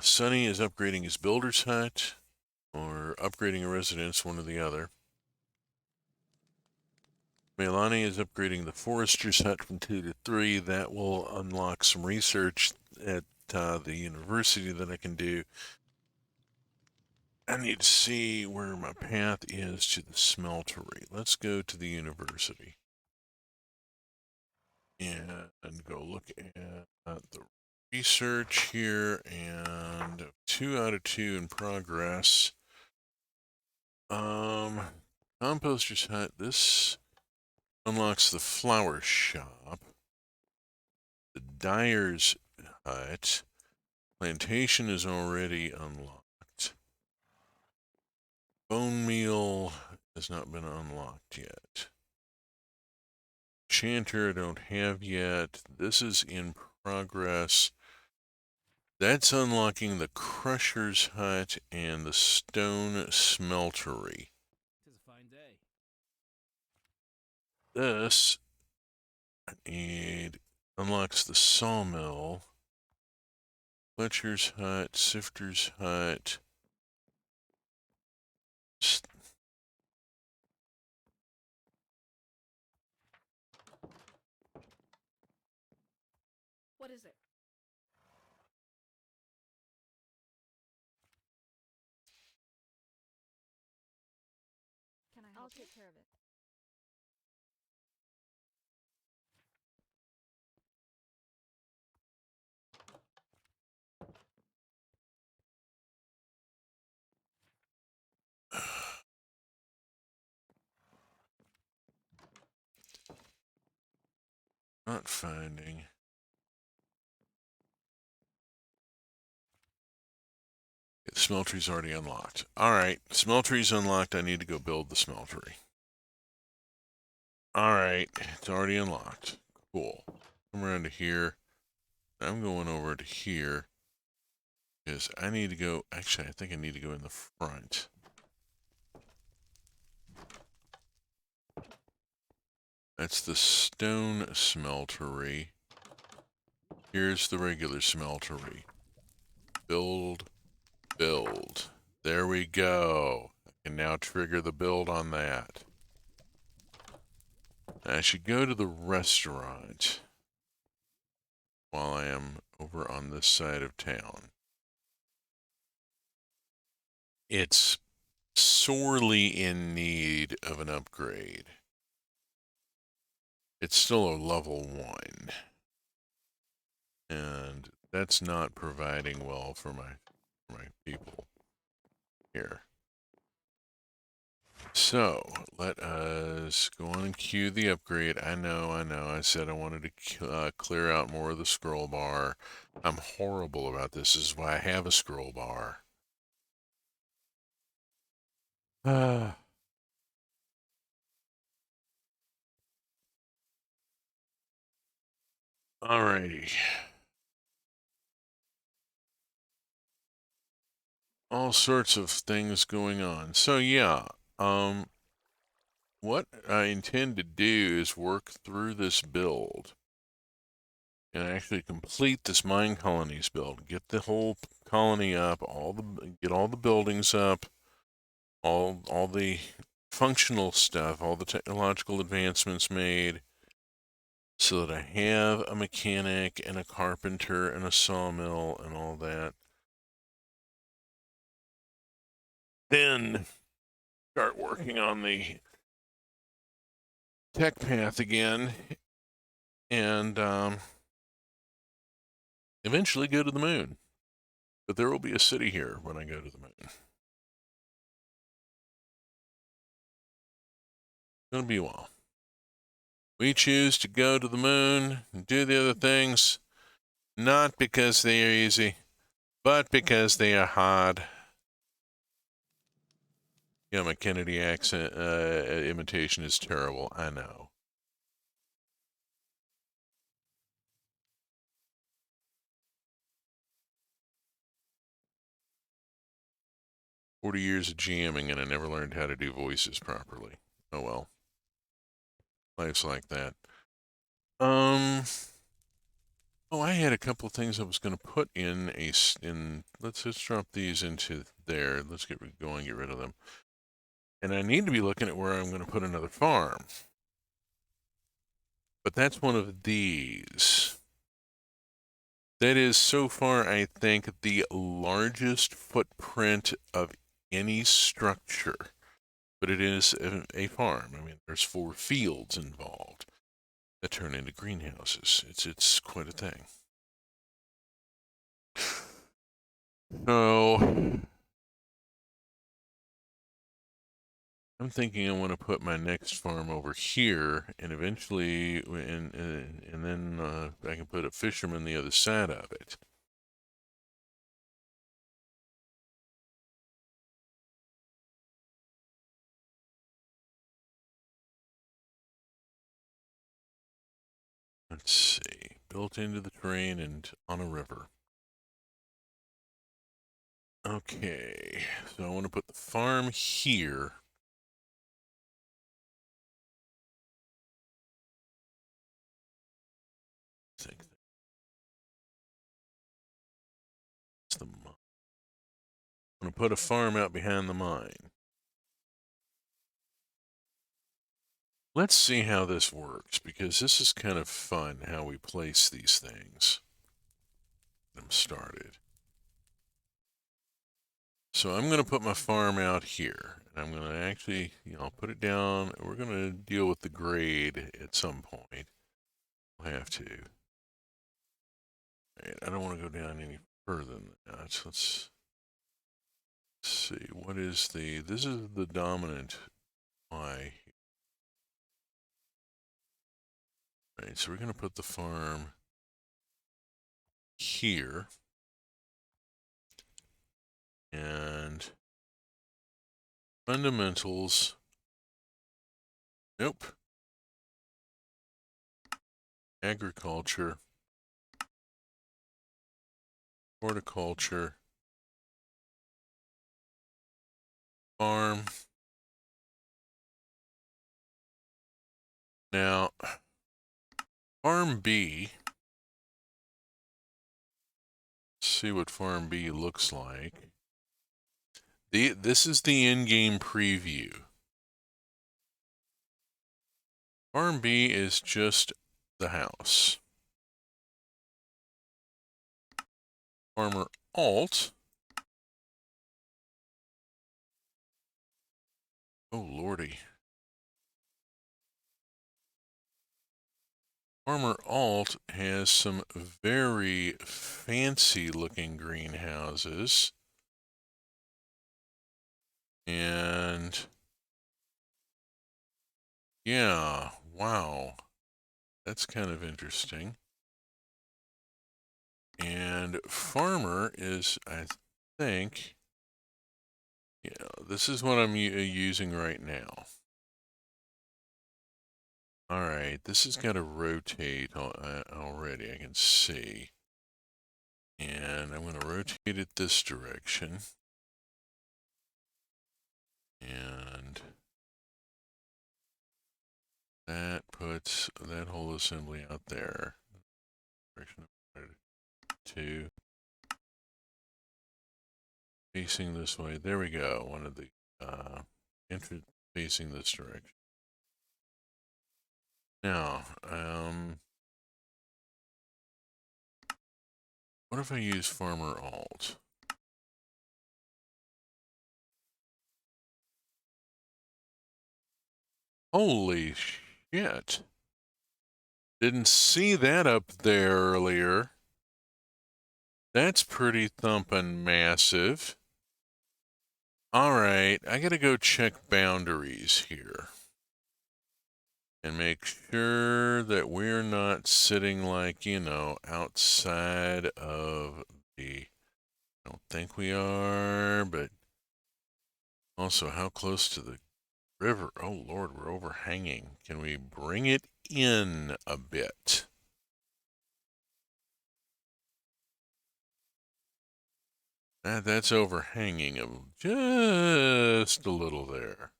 Sonny is upgrading his builder's hut, or upgrading a residence, one or the other. Melani is upgrading the forester's hut from 2 to 3. That will unlock some research at the university that I can do. I need to see where my path is to the smeltery. Let's go to the university. And go look at the research here, and 2 out of 2 in progress. Composter's hut, this unlocks the flower shop. The dyer's hut. Plantation is already unlocked. Bone meal has not been unlocked yet. Chanter I don't have yet. This is in progress. That's unlocking the crusher's hut and the stone smeltery. Tis a fine day. This unlocks the sawmill, Fletcher's hut, Sifter's hut. What is it? Can I help you? I'll take care of it. Not finding. The smeltery's already unlocked. Alright, smeltery's unlocked. I need to go build the smeltery. Alright, it's already unlocked. Cool. Come around to here. I'm going over to here. Because I need to go... Actually, I think I need to go in the front. That's the stone smeltery. Here's the regular smeltery. Build. There we go. I can now trigger the build on that. I should go to the restaurant while I am over on this side of town. It's sorely in need of an upgrade. It's still a level 1. And that's not providing well for my people here. So, let us go on and queue the upgrade. I know. I said I wanted to clear out more of the scroll bar. I'm horrible about this. This is why I have a scroll bar. Alrighty. all sorts of things going on. So yeah, what I intend to do is work through this build and actually complete this mine colonies build. Get the whole colony up, get all the buildings up, all the functional stuff, all the technological advancements made, so that I have a mechanic and a carpenter and a sawmill and all that. Then start working on the tech path again, and eventually go to the moon. But there will be a city here when I go to the moon. It's going to be a while. We choose to go to the moon and do the other things, not because they are easy, but because they are hard. Yeah, my Kennedy accent imitation is terrible, I know. "40 years of jamming and I never learned how to do voices properly. Oh well. Life's like that. Oh, I had a couple of things I was going to put in let's just drop these into there. Let's get going, get rid of them. And I need to be looking at where I'm going to put another farm. But that's one of these. That is, so far, I think, the largest footprint of any structure. But it is a farm. I mean, there's 4 fields involved that turn into greenhouses. It's quite a thing. So I'm thinking I want to put my next farm over here, and eventually, and then I can put a fisherman the other side of it. Let's see, built into the terrain and on a river. Okay, so I want to put the farm here. I think that's the mine. I'm going to put a farm out behind the mine. Let's see how this works, because this is kind of fun how we place these things. Get them started. So I'm going to put my farm out here, and I'm going to actually, I'll put it down. We're going to deal with the grade at some point. We'll have to. Right, I don't want to go down any further than that. Let's see. What is this is the dominant Y. Right, so we're going to put the farm here. And fundamentals. Nope. Agriculture. Horticulture. Farm. Now, Farm B. Let's see what Farm B looks like. This is the in-game preview. Farm B is just the house. Farmer Alt. Oh, lordy. Farmer Alt has some very fancy looking greenhouses. And yeah, wow. That's kind of interesting. And Farmer is, I think, yeah, this is what I'm using right now. All right, this has got to rotate already, I can see. And I'm going to rotate it this direction. And that puts that whole assembly out there. Direction of 2. Facing this way. There we go. One of the entrance facing this direction. Now, what if I use Farmer Alt? Holy shit. Didn't see that up there earlier. That's pretty thumpin' massive. Alright, I gotta go check boundaries here. And make sure that we're not sitting like, you know, outside of the... I don't think we are, but... Also, how close to the river? Oh Lord, we're overhanging. Can we bring it in a bit? That's overhanging of just a little there.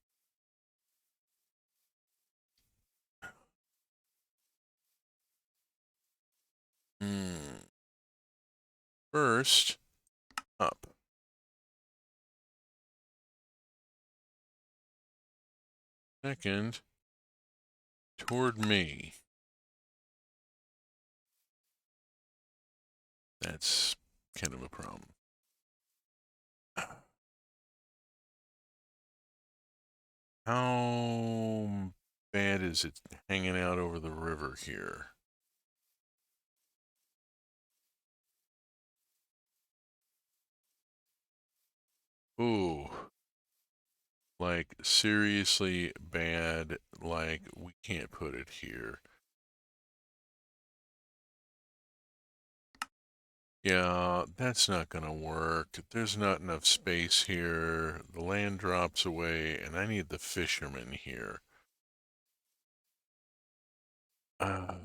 First, up. Second, toward me. That's kind of a problem. How bad is it hanging out over the river here? Ooh. Like, seriously bad, like, we can't put it here. Yeah, that's not gonna work. There's not enough space here. The land drops away, and I need the fishermen here. Where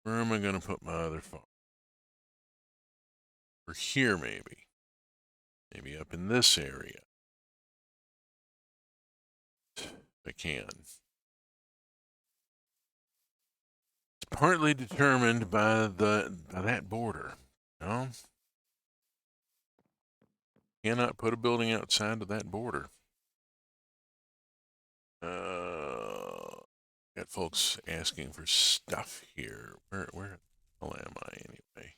am I gonna put my other farm? Or here, maybe. Maybe up in this area. If I can. It's partly determined by that border. No? Cannot put a building outside of that border. Got folks asking for stuff here. Where the hell am I anyway?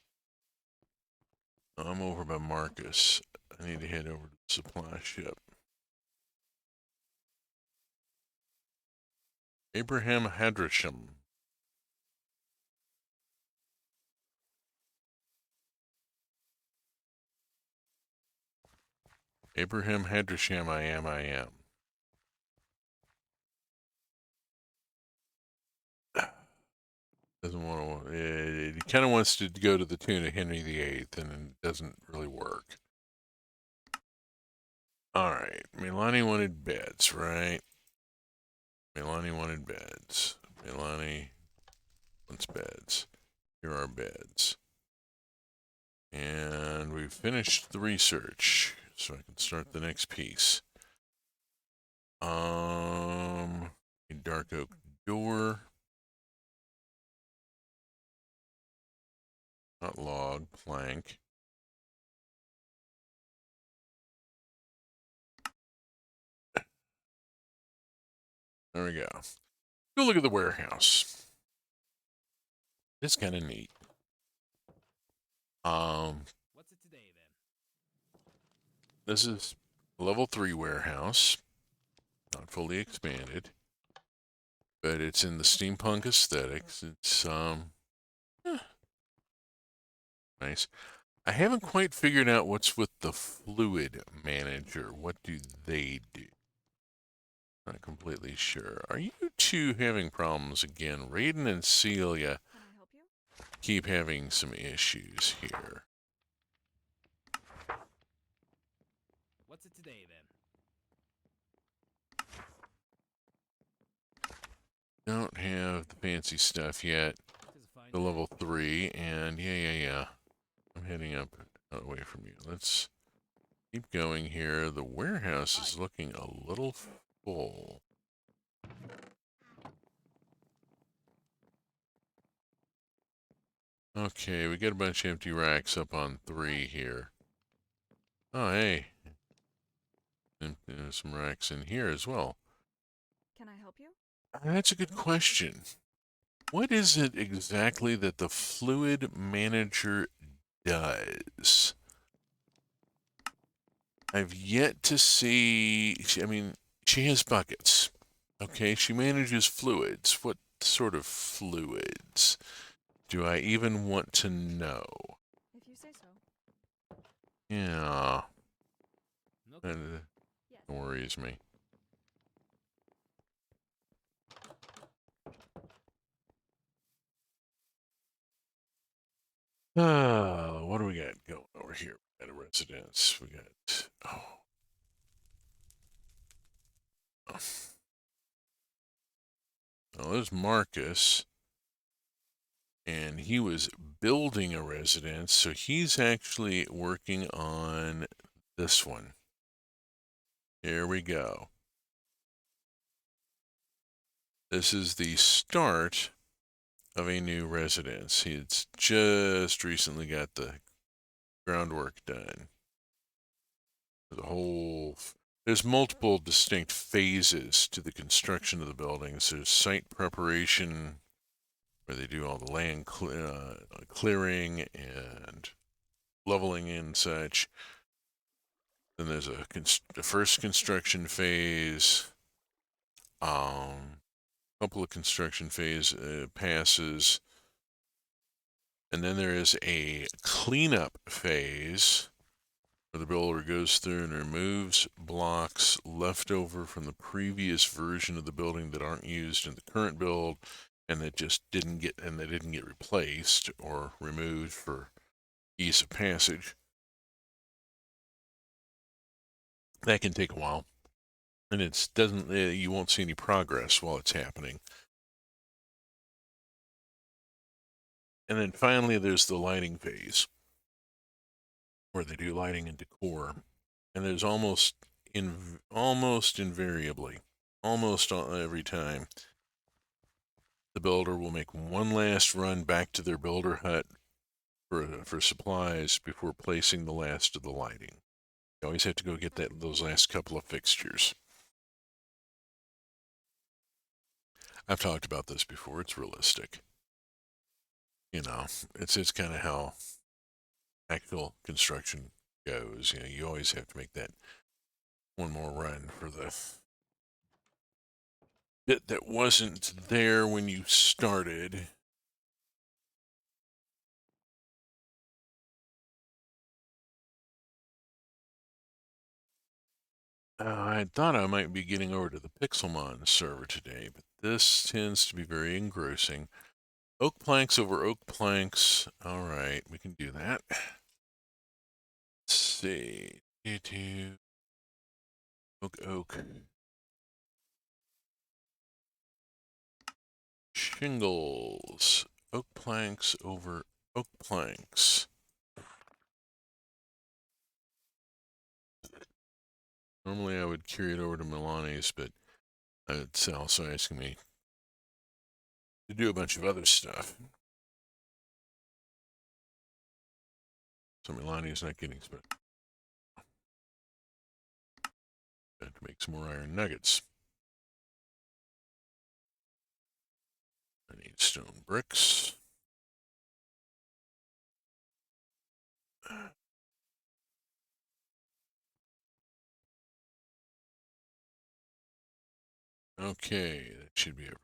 Oh, I'm over by Marcus. I need to head over to the supply ship. Abraham Hadrasham. Abraham Hadrasham, I am. Doesn't want to. He kind of wants to go to the tune of Henry VIII, and it doesn't really work. All right, Milani wanted beds, right? Milani wanted beds. Milani wants beds. Here are beds. And we've finished the research, so I can start the next piece. A dark oak door. Not log, plank. There we go. Go look at the warehouse. It's kind of neat. What's it today then? This is level 3 warehouse. Not fully expanded. But it's in the steampunk aesthetics. It's nice. I haven't quite figured out what's with the fluid manager. What do they do? Not completely sure. Are you two having problems again? Raiden and Celia Can I help you? keep having some issues here. What's it today then? Don't have the fancy stuff yet. The level 3, and yeah. I'm heading up away from you. Let's Keep going here. The warehouse is looking a little full. Okay, we got a bunch of empty racks up on 3 here. Oh, hey. And there's some racks in here as well. Can I help you? That's a good question. What is it exactly that the fluid manager does? I've yet to see. I mean, she has buckets. Okay, she manages fluids. What sort of fluids? Do I even want to know? If you say so. Yeah, No. that Yes. worries me. What do we got going over here? We got a residence. We got. Oh, there's Marcus. And he was building a residence, so he's actually working on this one. Here we go. This is the start of a new residence. He's just recently got the groundwork done. There's multiple distinct phases to the construction of the buildings. There's site preparation, where they do all the land clearing and leveling and such. Then there's a first construction phase, couple of construction phase passes, and then there is a cleanup phase where the builder goes through and removes blocks left over from the previous version of the building that aren't used in the current build, and that just didn't get replaced or removed for ease of passage. That can take a while, and you won't see any progress while it's happening. And then finally, there's the lighting phase, where they do lighting and decor. And there's almost invariably, almost every time, the builder will make one last run back to their builder hut for supplies before placing the last of the lighting. You always have to go get those last couple of fixtures. I've talked about this before. It's realistic. You know, it's kind of how actual construction goes. You know, you always have to make that one more run for the bit that wasn't there when you started. I thought I might be getting over to the Pixelmon server today, but this tends to be very engrossing. Oak planks over oak planks. All right, we can do that. Let's see. Oak. Shingles. Oak planks over oak planks. Normally I would carry it over to Milani's, but it's also asking me to do a bunch of other stuff. So Milani's not getting spent. To make some more iron nuggets. I need stone bricks. Okay, that should be it.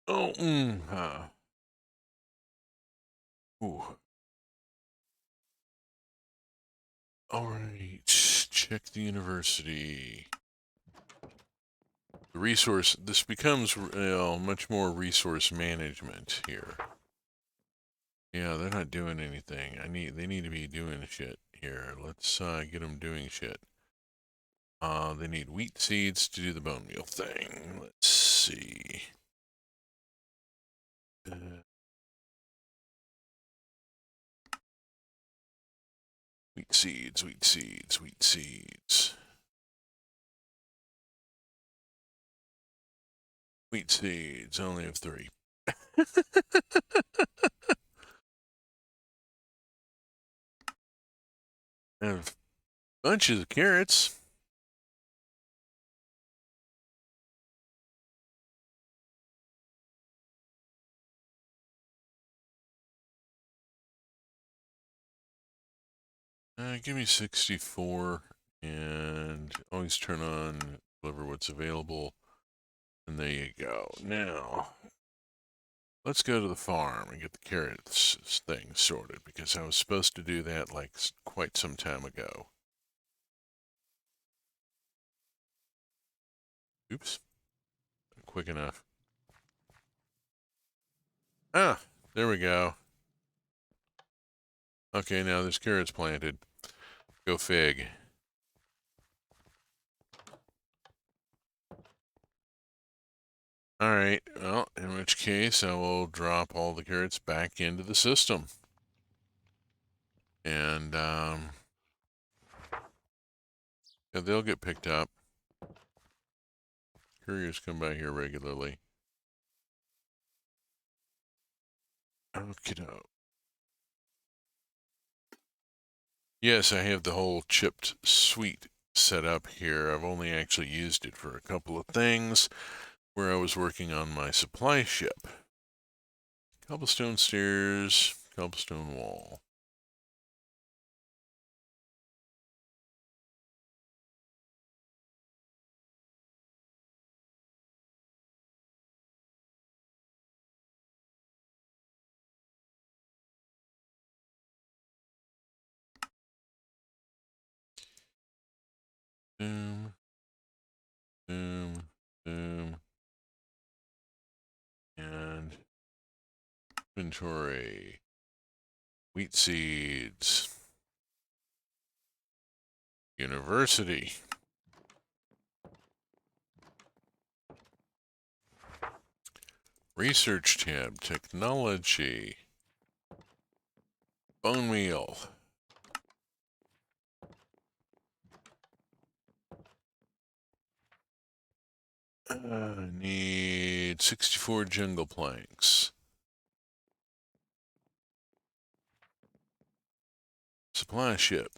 Oh, Ooh. All right, check the university. The resource, this becomes much more resource management here. Yeah, they're not doing anything. They need to be doing shit here. Let's get them doing shit. They need wheat seeds to do the bone meal thing. Let's see. Wheat seeds, wheat seeds, wheat seeds. Wheat seeds, I only have 3. I have bunches of carrots. Give me 64 and always turn on deliver what's available. And there you go. Now, let's go to the farm and get the carrots thing sorted because I was supposed to do that like quite some time ago. Oops. Not quick enough. Ah, there we go. Okay, now there's carrots planted. Go fig. Alright, well, in which case I will drop all the carrots back into the system. And, yeah, they'll get picked up. Couriers come by here regularly. Okey-doke. Yes, I have the whole chipped suite set up here. I've only actually used it for a couple of things where I was working on my supply ship. Cobblestone stairs, cobblestone wall. Boom, boom, boom. And inventory. Wheat seeds. University. Research tab. Technology. Bone meal. Need 64 jungle planks. Supply ship.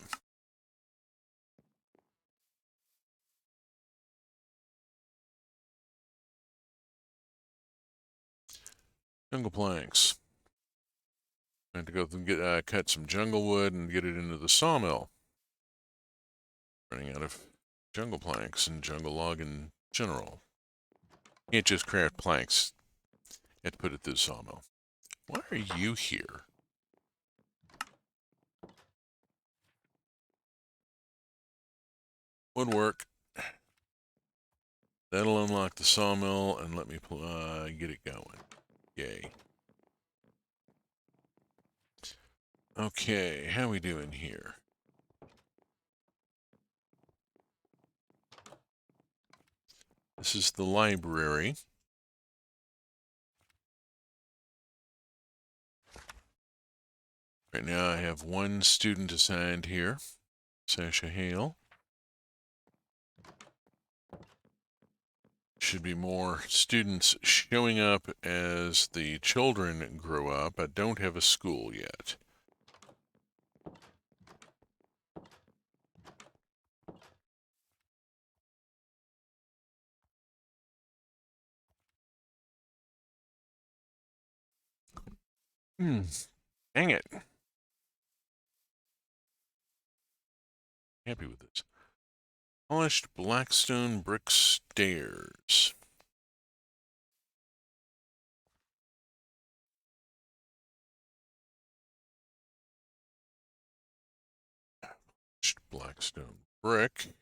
Jungle planks. I have to go and get cut some jungle wood and get it into the sawmill. Running out of jungle planks and jungle log in general. Can't just craft planks. You have to put it through the sawmill. Why are you here? Woodwork. That'll unlock the sawmill and let me get it going. Yay. Okay, how we doing here? This is the library. Right now I have 1 student assigned here, Sasha Hale. Should be more students showing up as the children grow up. I don't have a school yet. Dang it. Happy with this. Polished blackstone brick stairs. Polished blackstone brick.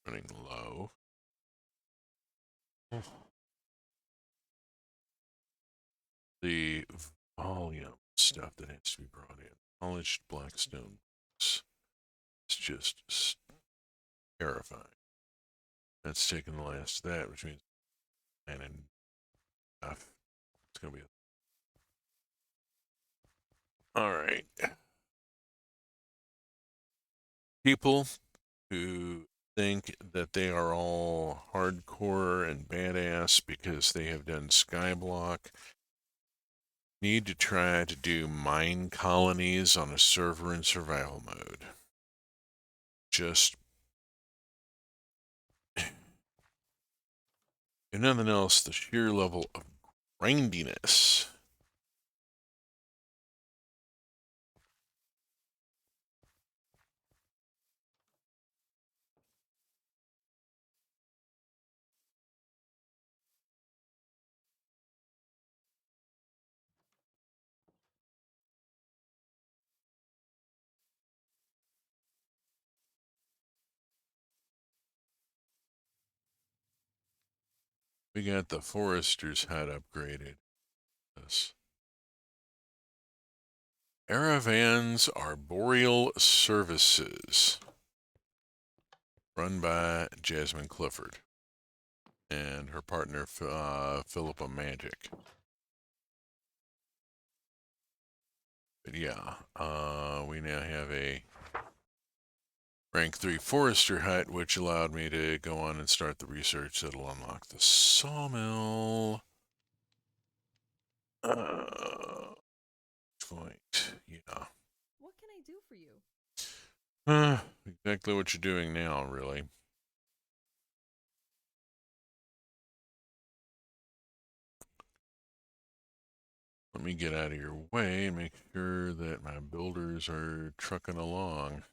Running low. The volume stuff that has to be brought in. Polished blackstone bricks. It's just terrifying. That's taking the last of that, which means and stuff. It's gonna be All right. People who think that they are all hardcore and badass because they have done Skyblock need to try to do mine colonies on a server in survival mode. Just if nothing else, the sheer level of grindiness. We got the forester's hut upgraded. Yes. Aravan's Arboreal Services, run by Jasmine Clifford and her partner Philippa Magic. But yeah, we now have a rank 3 forester hut, which allowed me to go on and start the research that'll unlock the sawmill. Point, yeah. What can I do for you? Exactly what you're doing now, really. Let me get out of your way and make sure that my builders are trucking along.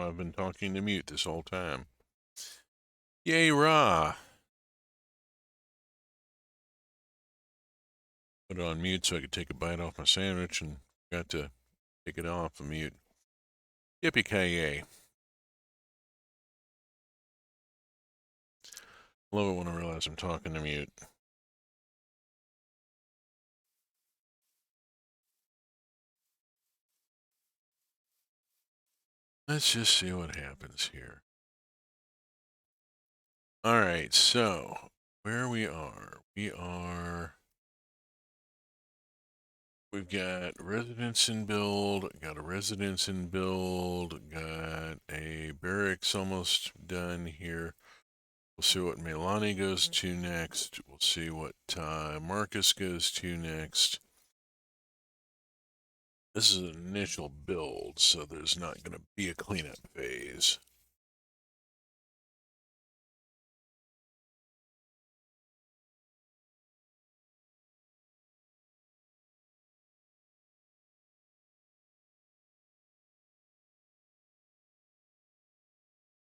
I've been talking to mute this whole time. Yay, rah! Put it on mute so I could take a bite off my sandwich and got to take it off of mute. Yippee-ki-yay. Love it when I realize I'm talking to mute. Let's just see what happens here. All right, so where we are, we've got residence in build, got a residence in build, got a barracks almost done here. We'll see what Melani goes to next. We'll see what Marcus goes to next. This is an initial build, so there's not going to be a cleanup phase.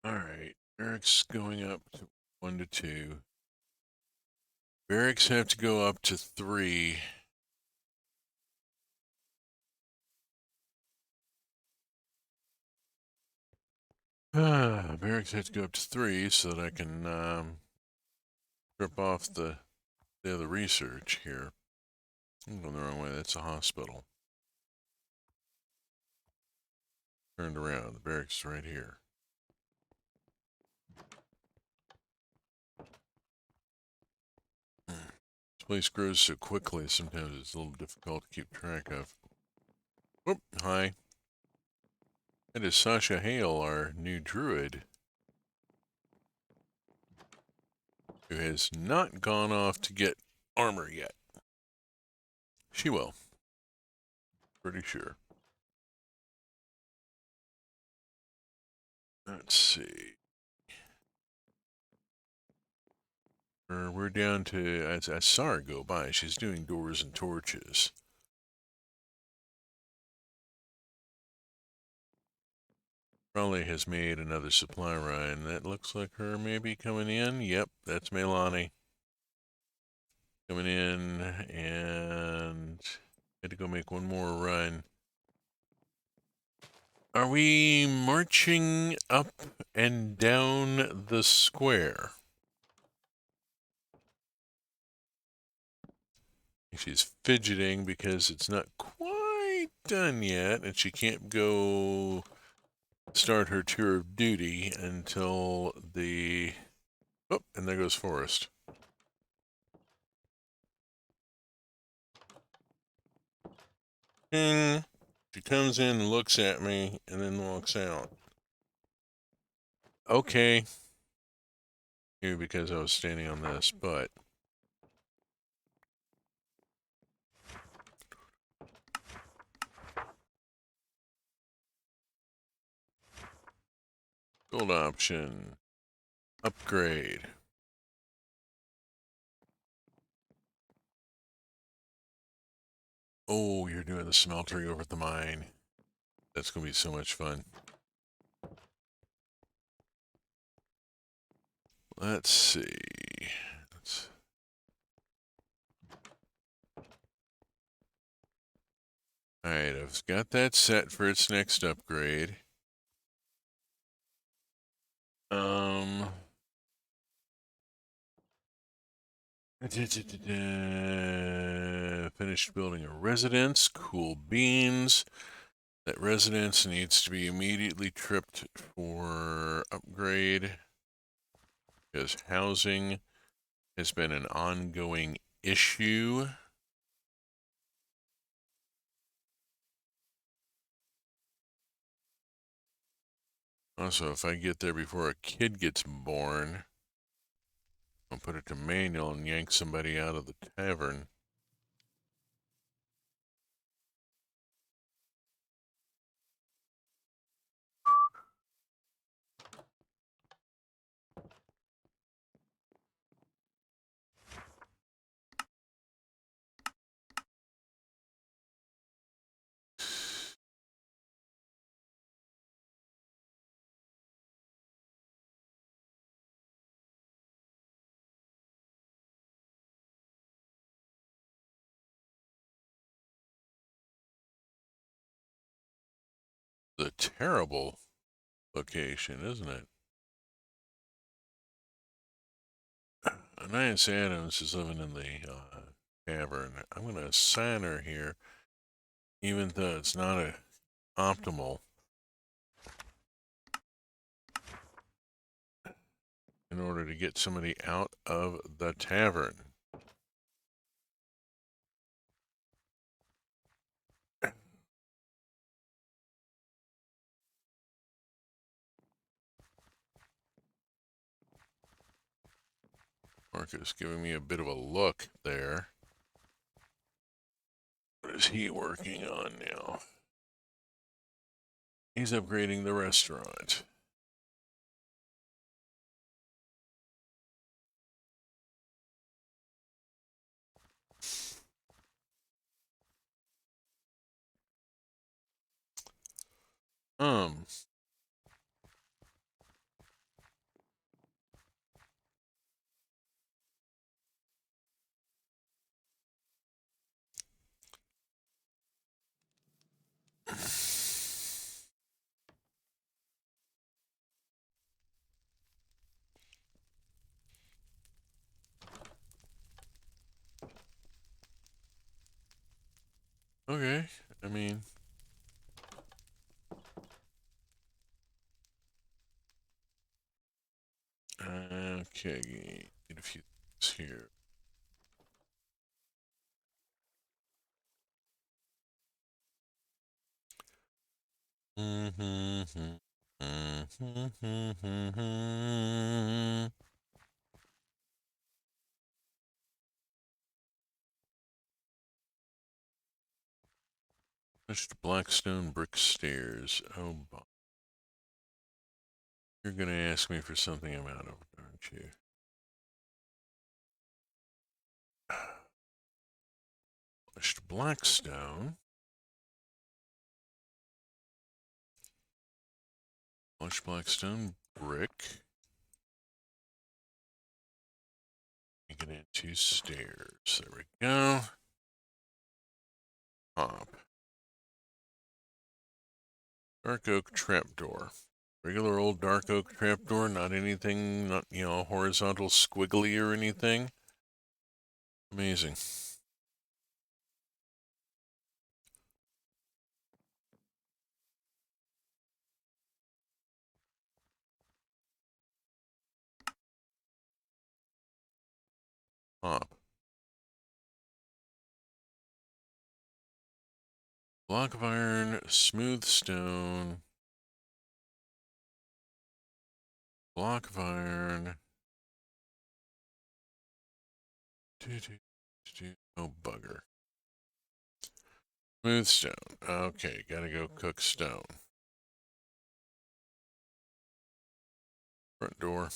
All right, barracks going up to 1 to 2. Barracks have to go up to 3. Barracks have to go up to 3 so that I can strip off the other research here. I'm going the wrong way. That's a hospital. Turned around. The barracks is right here. This place grows so quickly, sometimes it's a little difficult to keep track of. Whoop, hi. That is Sasha Hale, our new druid, who has not gone off to get armor yet. She will. Pretty sure. Let's see. We're down to, I saw her go by. She's doing doors and torches. Probably has made another supply run. That looks like her maybe coming in. Yep, that's Melani. Coming in, and had to go make one more run. Are we marching up and down the square? She's fidgeting because it's not quite done yet, and she can't go start her tour of duty until the... Oh, and there goes Forrest. Ping. She comes in, looks at me, and then walks out. Okay. Maybe because I was standing on this, but... Gold option. Upgrade. Oh, you're doing the smeltery over at the mine. That's going to be so much fun. Let's see. Alright, I've got that set for its next upgrade. Finished building a residence. Cool beans. That residence needs to be immediately tripped for upgrade because housing has been an ongoing issue. Also, if I get there before a kid gets born, I'll put it to manual and yank somebody out of the tavern. terrible location, isn't it? Anais Adams is living in the tavern. I'm going to assign her here, even though it's not a optimal, in order to get somebody out of the tavern. Marcus giving me a bit of a look there. What is he working on now? He's upgrading the restaurant. Um, okay, I mean, okay, need a few things here. Just Blackstone brick stairs. Oh, you're gonna ask me for something I'm out of, aren't you? Polished Blackstone. Polished Blackstone brick. Make it into stairs. There we go. Hop. Dark oak trapdoor. Regular old dark oak trapdoor, not anything, not, horizontal squiggly or anything. Amazing. Hop. Block of iron, smooth stone. Block of iron. Oh, bugger. Smooth stone. Okay, gotta go cook stone. Front door.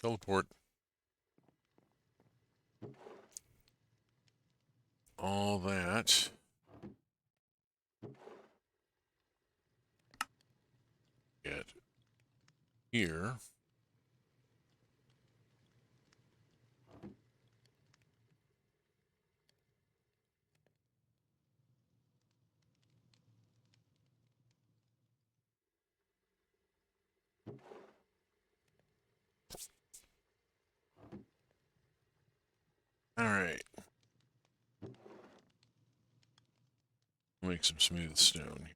Teleport. All that. Get here. All right. Make some smooth stone.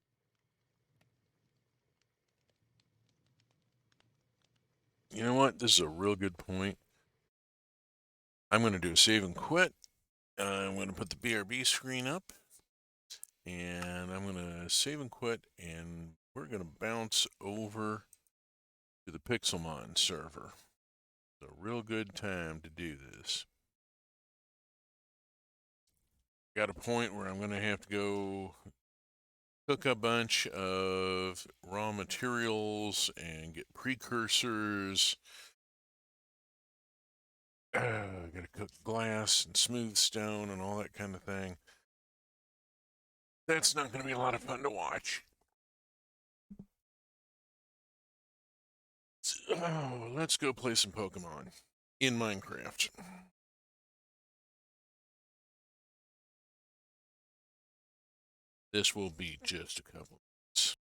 You know what? This is a real good point. I'm going to do a save and quit. I'm going to put the BRB screen up. And I'm going to save and quit. And we're going to bounce over to the Pixelmon server. It's a real good time to do this. Got a point where I'm going to have to go cook a bunch of raw materials and get precursors. Gotta cook glass and smooth stone and all that kind of thing. That's not going to be a lot of fun to watch. So, let's go play some Pokemon in Minecraft. This will be just a couple minutes.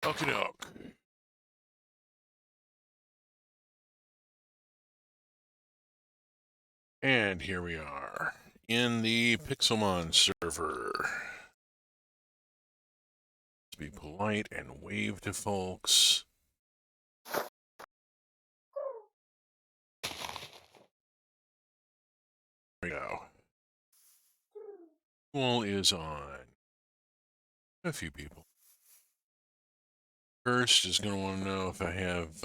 Okie doke. And here we are in the Pixelmon server. Let's be polite and wave to folks. There we go. Pool is on. A few people. First is going to want to know if I have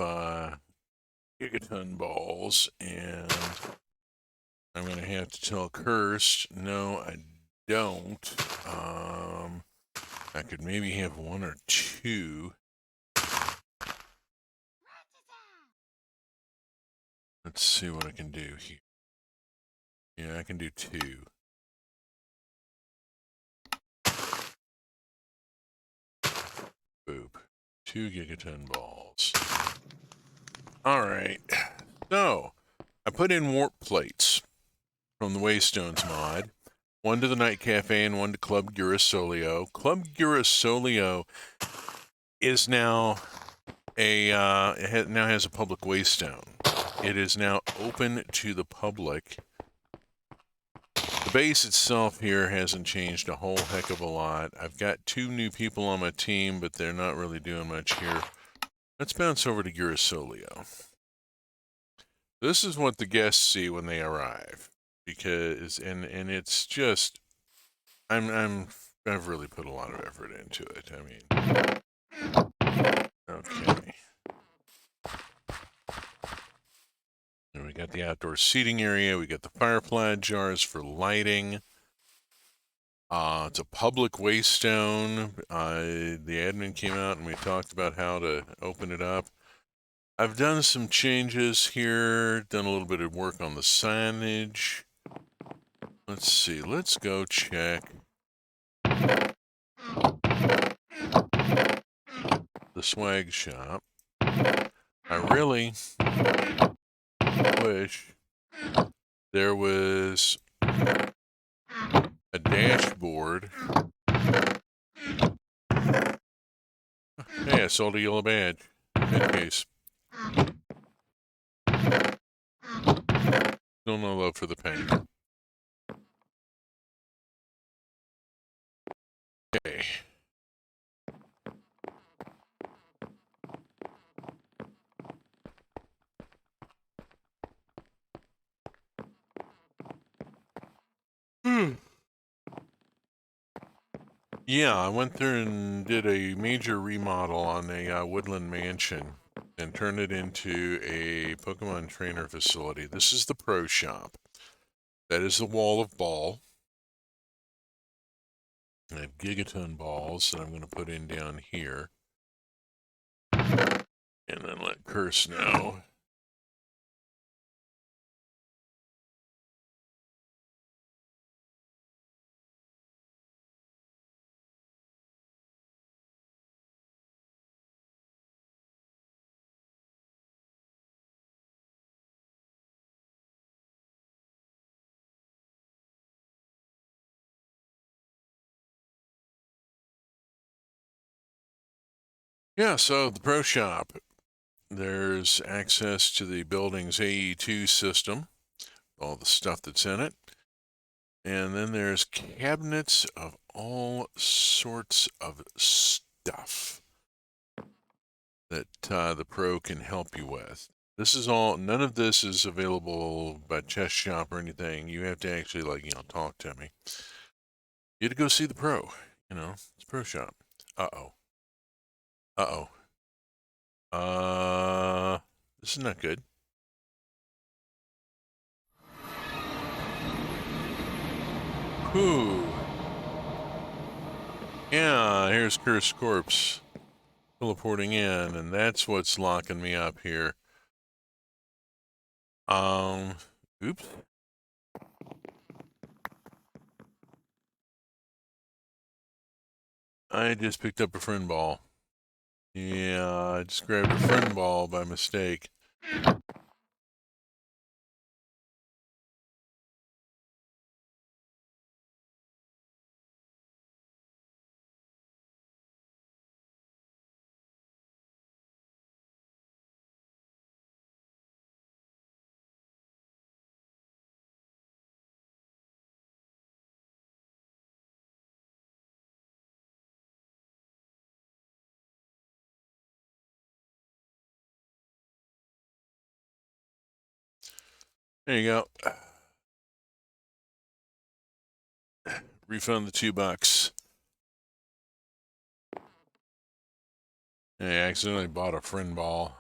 gigaton balls, and I'm going to have to tell Cursed, no, I don't. I could maybe have one or two. Let's see what I can do here. Yeah, I can do two. Boop. 2 gigaton balls. Alright. So, I put in warp plates from the Waystones mod. One to the Night Cafe and one to Club Girasolio. Club Girasolio is now now has a public waystone. It is now open to the public. The base itself here hasn't changed a whole heck of a lot. I've got 2 new people on my team, but they're not really doing much here. Let's bounce over to Girasolio. This is what the guests see when they arrive, because and it's just I've really put a lot of effort into it. I mean, okay. And we got the outdoor seating area. We got the firefly jars for lighting. It's a public waystone. The admin came out and we talked about how to open it up. I've done some changes here, done a little bit of work on the signage. Let's see, let's go check the swag shop. I really wish there was a dashboard. Hey, I sold a yellow badge. In that case. Still no love for the paint. Okay. Yeah, I went through and did a major remodel on a woodland mansion and turned it into a Pokemon trainer facility. This is the pro shop. That is the wall of ball. I have gigaton balls that I'm going to put in down here. And then let Curse know. Yeah, so the pro shop. There's access to the building's AE2 system, all the stuff that's in it. And then there's cabinets of all sorts of stuff that the pro can help you with. This is all, none of this is available by Chest Shop or anything. You have to actually, talk to me. You had to go see the pro, it's pro shop. Uh-oh. Uh-oh. This is not good. Ooh. Yeah, here's Cursed Corpse teleporting in, and that's what's locking me up here. Oops. I just picked up a friend ball. Yeah, I just grabbed a friend ball by mistake. There you go. Refund the $2. I accidentally bought a friend ball.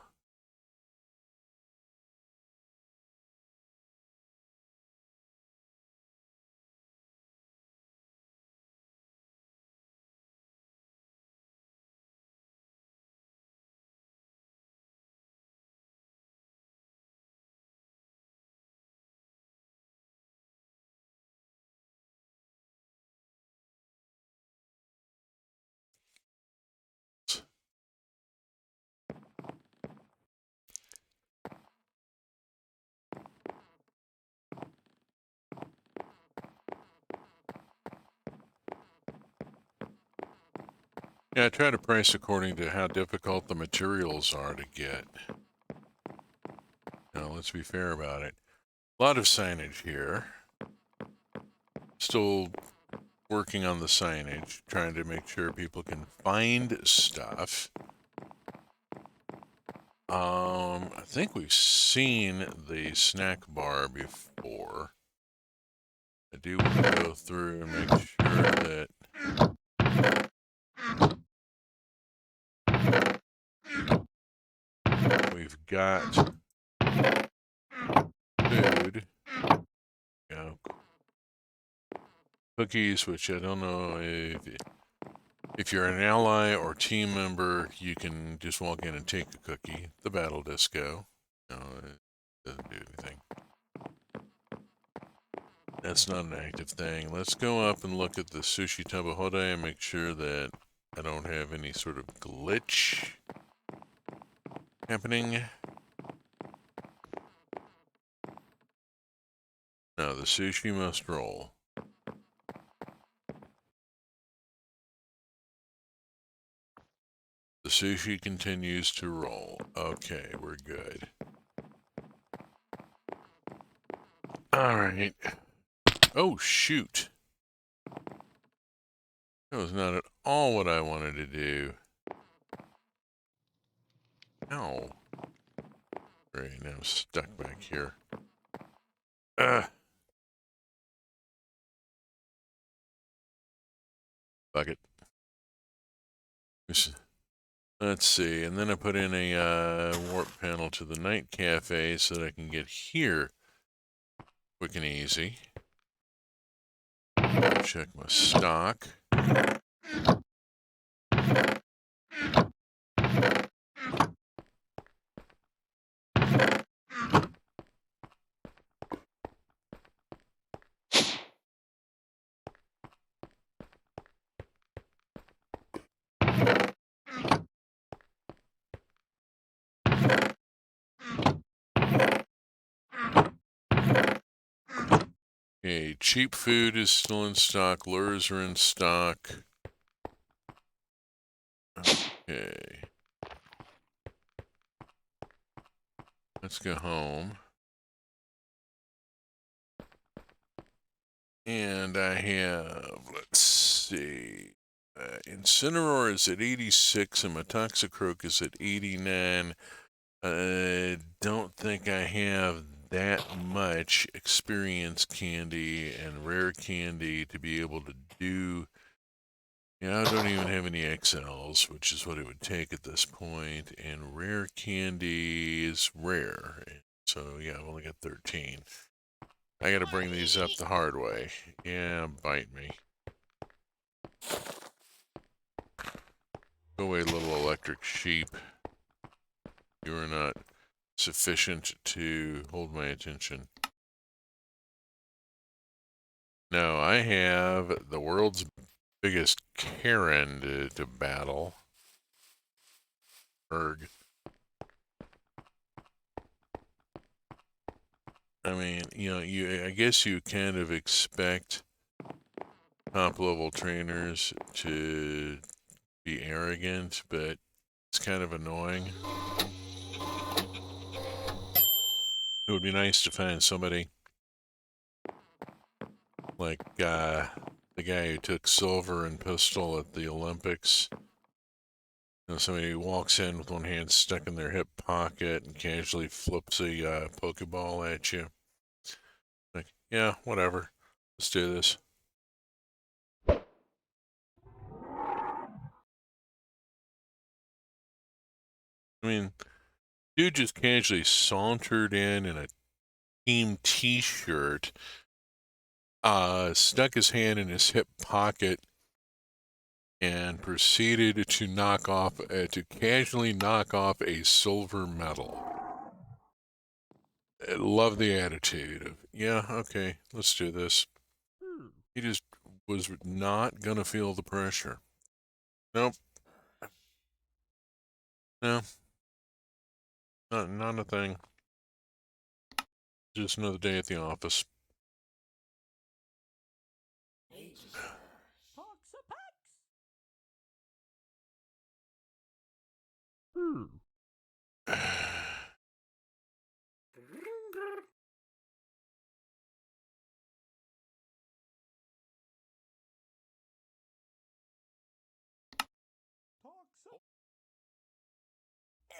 Yeah, I try to price according to how difficult the materials are to get. Now, let's be fair about it. A lot of signage here. Still working on the signage, trying to make sure people can find stuff. I think we've seen the snack bar before. I do want to go through and make sure that we've got food. Cookies, which I don't know if you're an ally or team member, you can just walk in and take a cookie. The battle disco. No, it doesn't do anything. That's not an active thing. Let's go up and look at the sushi tabahode and make sure that I don't have any sort of glitch happening. No, the sushi must roll. The sushi continues to roll. Okay, we're good. Alright. Oh, shoot. That was not at all what I wanted to do. Ow. Right, now I'm stuck back here. Fuck it. Let's see, and then I put in a warp panel to the night cafe so that I can get here quick and easy. Check my stock. Okay, cheap food is still in stock. Lures are in stock. Okay. Let's go home. And I have, let's see, Incineroar is at 86 and my Toxicroak is at 89. I don't think I have that much experience candy and rare candy to be able to do. Yeah, I don't even have any XLs, which is what it would take at this point. And rare candy is rare. So yeah, I've only got 13. I gotta bring these up the hard way. Yeah, bite me. Go away, little electric sheep. You are not sufficient to hold my attention. No, I have the world's biggest Karen to battle. Erg. I mean, I guess you kind of expect top level trainers to be arrogant, but it's kind of annoying. It would be nice to find somebody like the guy who took silver and pistol at the Olympics. Somebody who walks in with one hand stuck in their hip pocket and casually flips a Pokeball at you. Yeah, whatever. Let's do this. I mean, dude just casually sauntered in a team T-shirt, stuck his hand in his hip pocket, and proceeded to casually knock off a silver medal. I love the attitude of, yeah, okay, let's do this. He just was not gonna feel the pressure. Nope. No. Not a thing. Just another day at the office.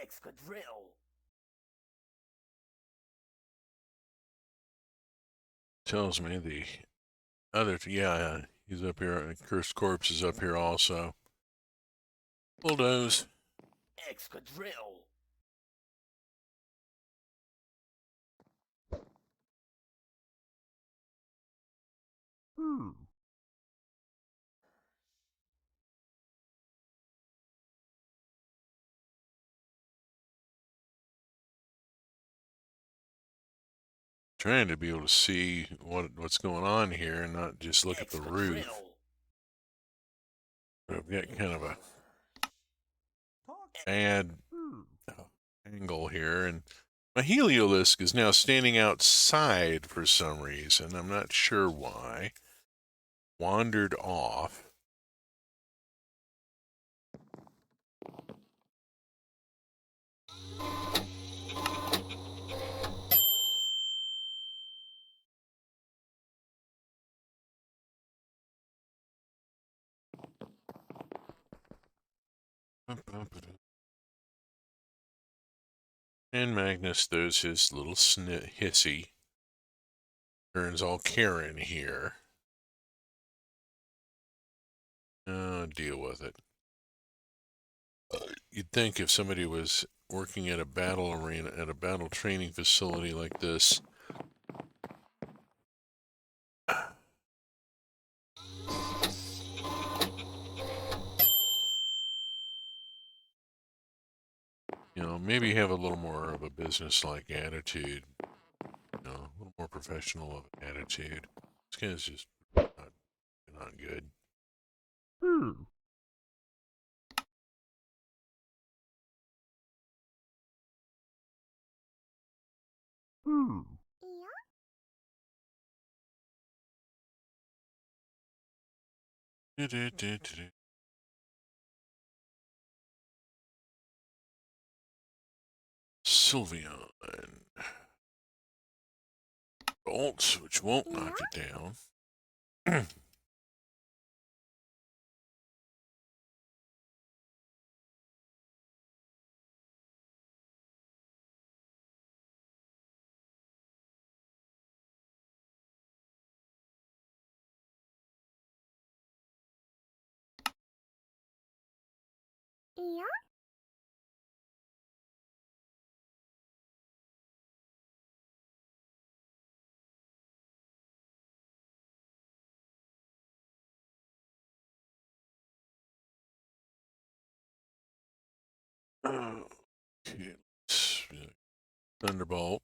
Excadrill. Tells me the other, yeah, he's up here. Cursed Corpse is up here also. Bulldoze. Excadrill. Trying to be able to see what's going on here and not just look at the roof. But I've got kind of a bad angle here, and my Heliolisk is now standing outside for some reason. I'm not sure why. Wandered off. And Magnus throws his little hissy. Turns all Karen here. Deal with it. You'd think if somebody was working at a battle arena, at a battle training facility like this, maybe have a little more of a business-like attitude, a little more professional of an attitude. This guy's just not good. Sylveon. Bolts, which won't knock it down. Okay, Thunderbolt.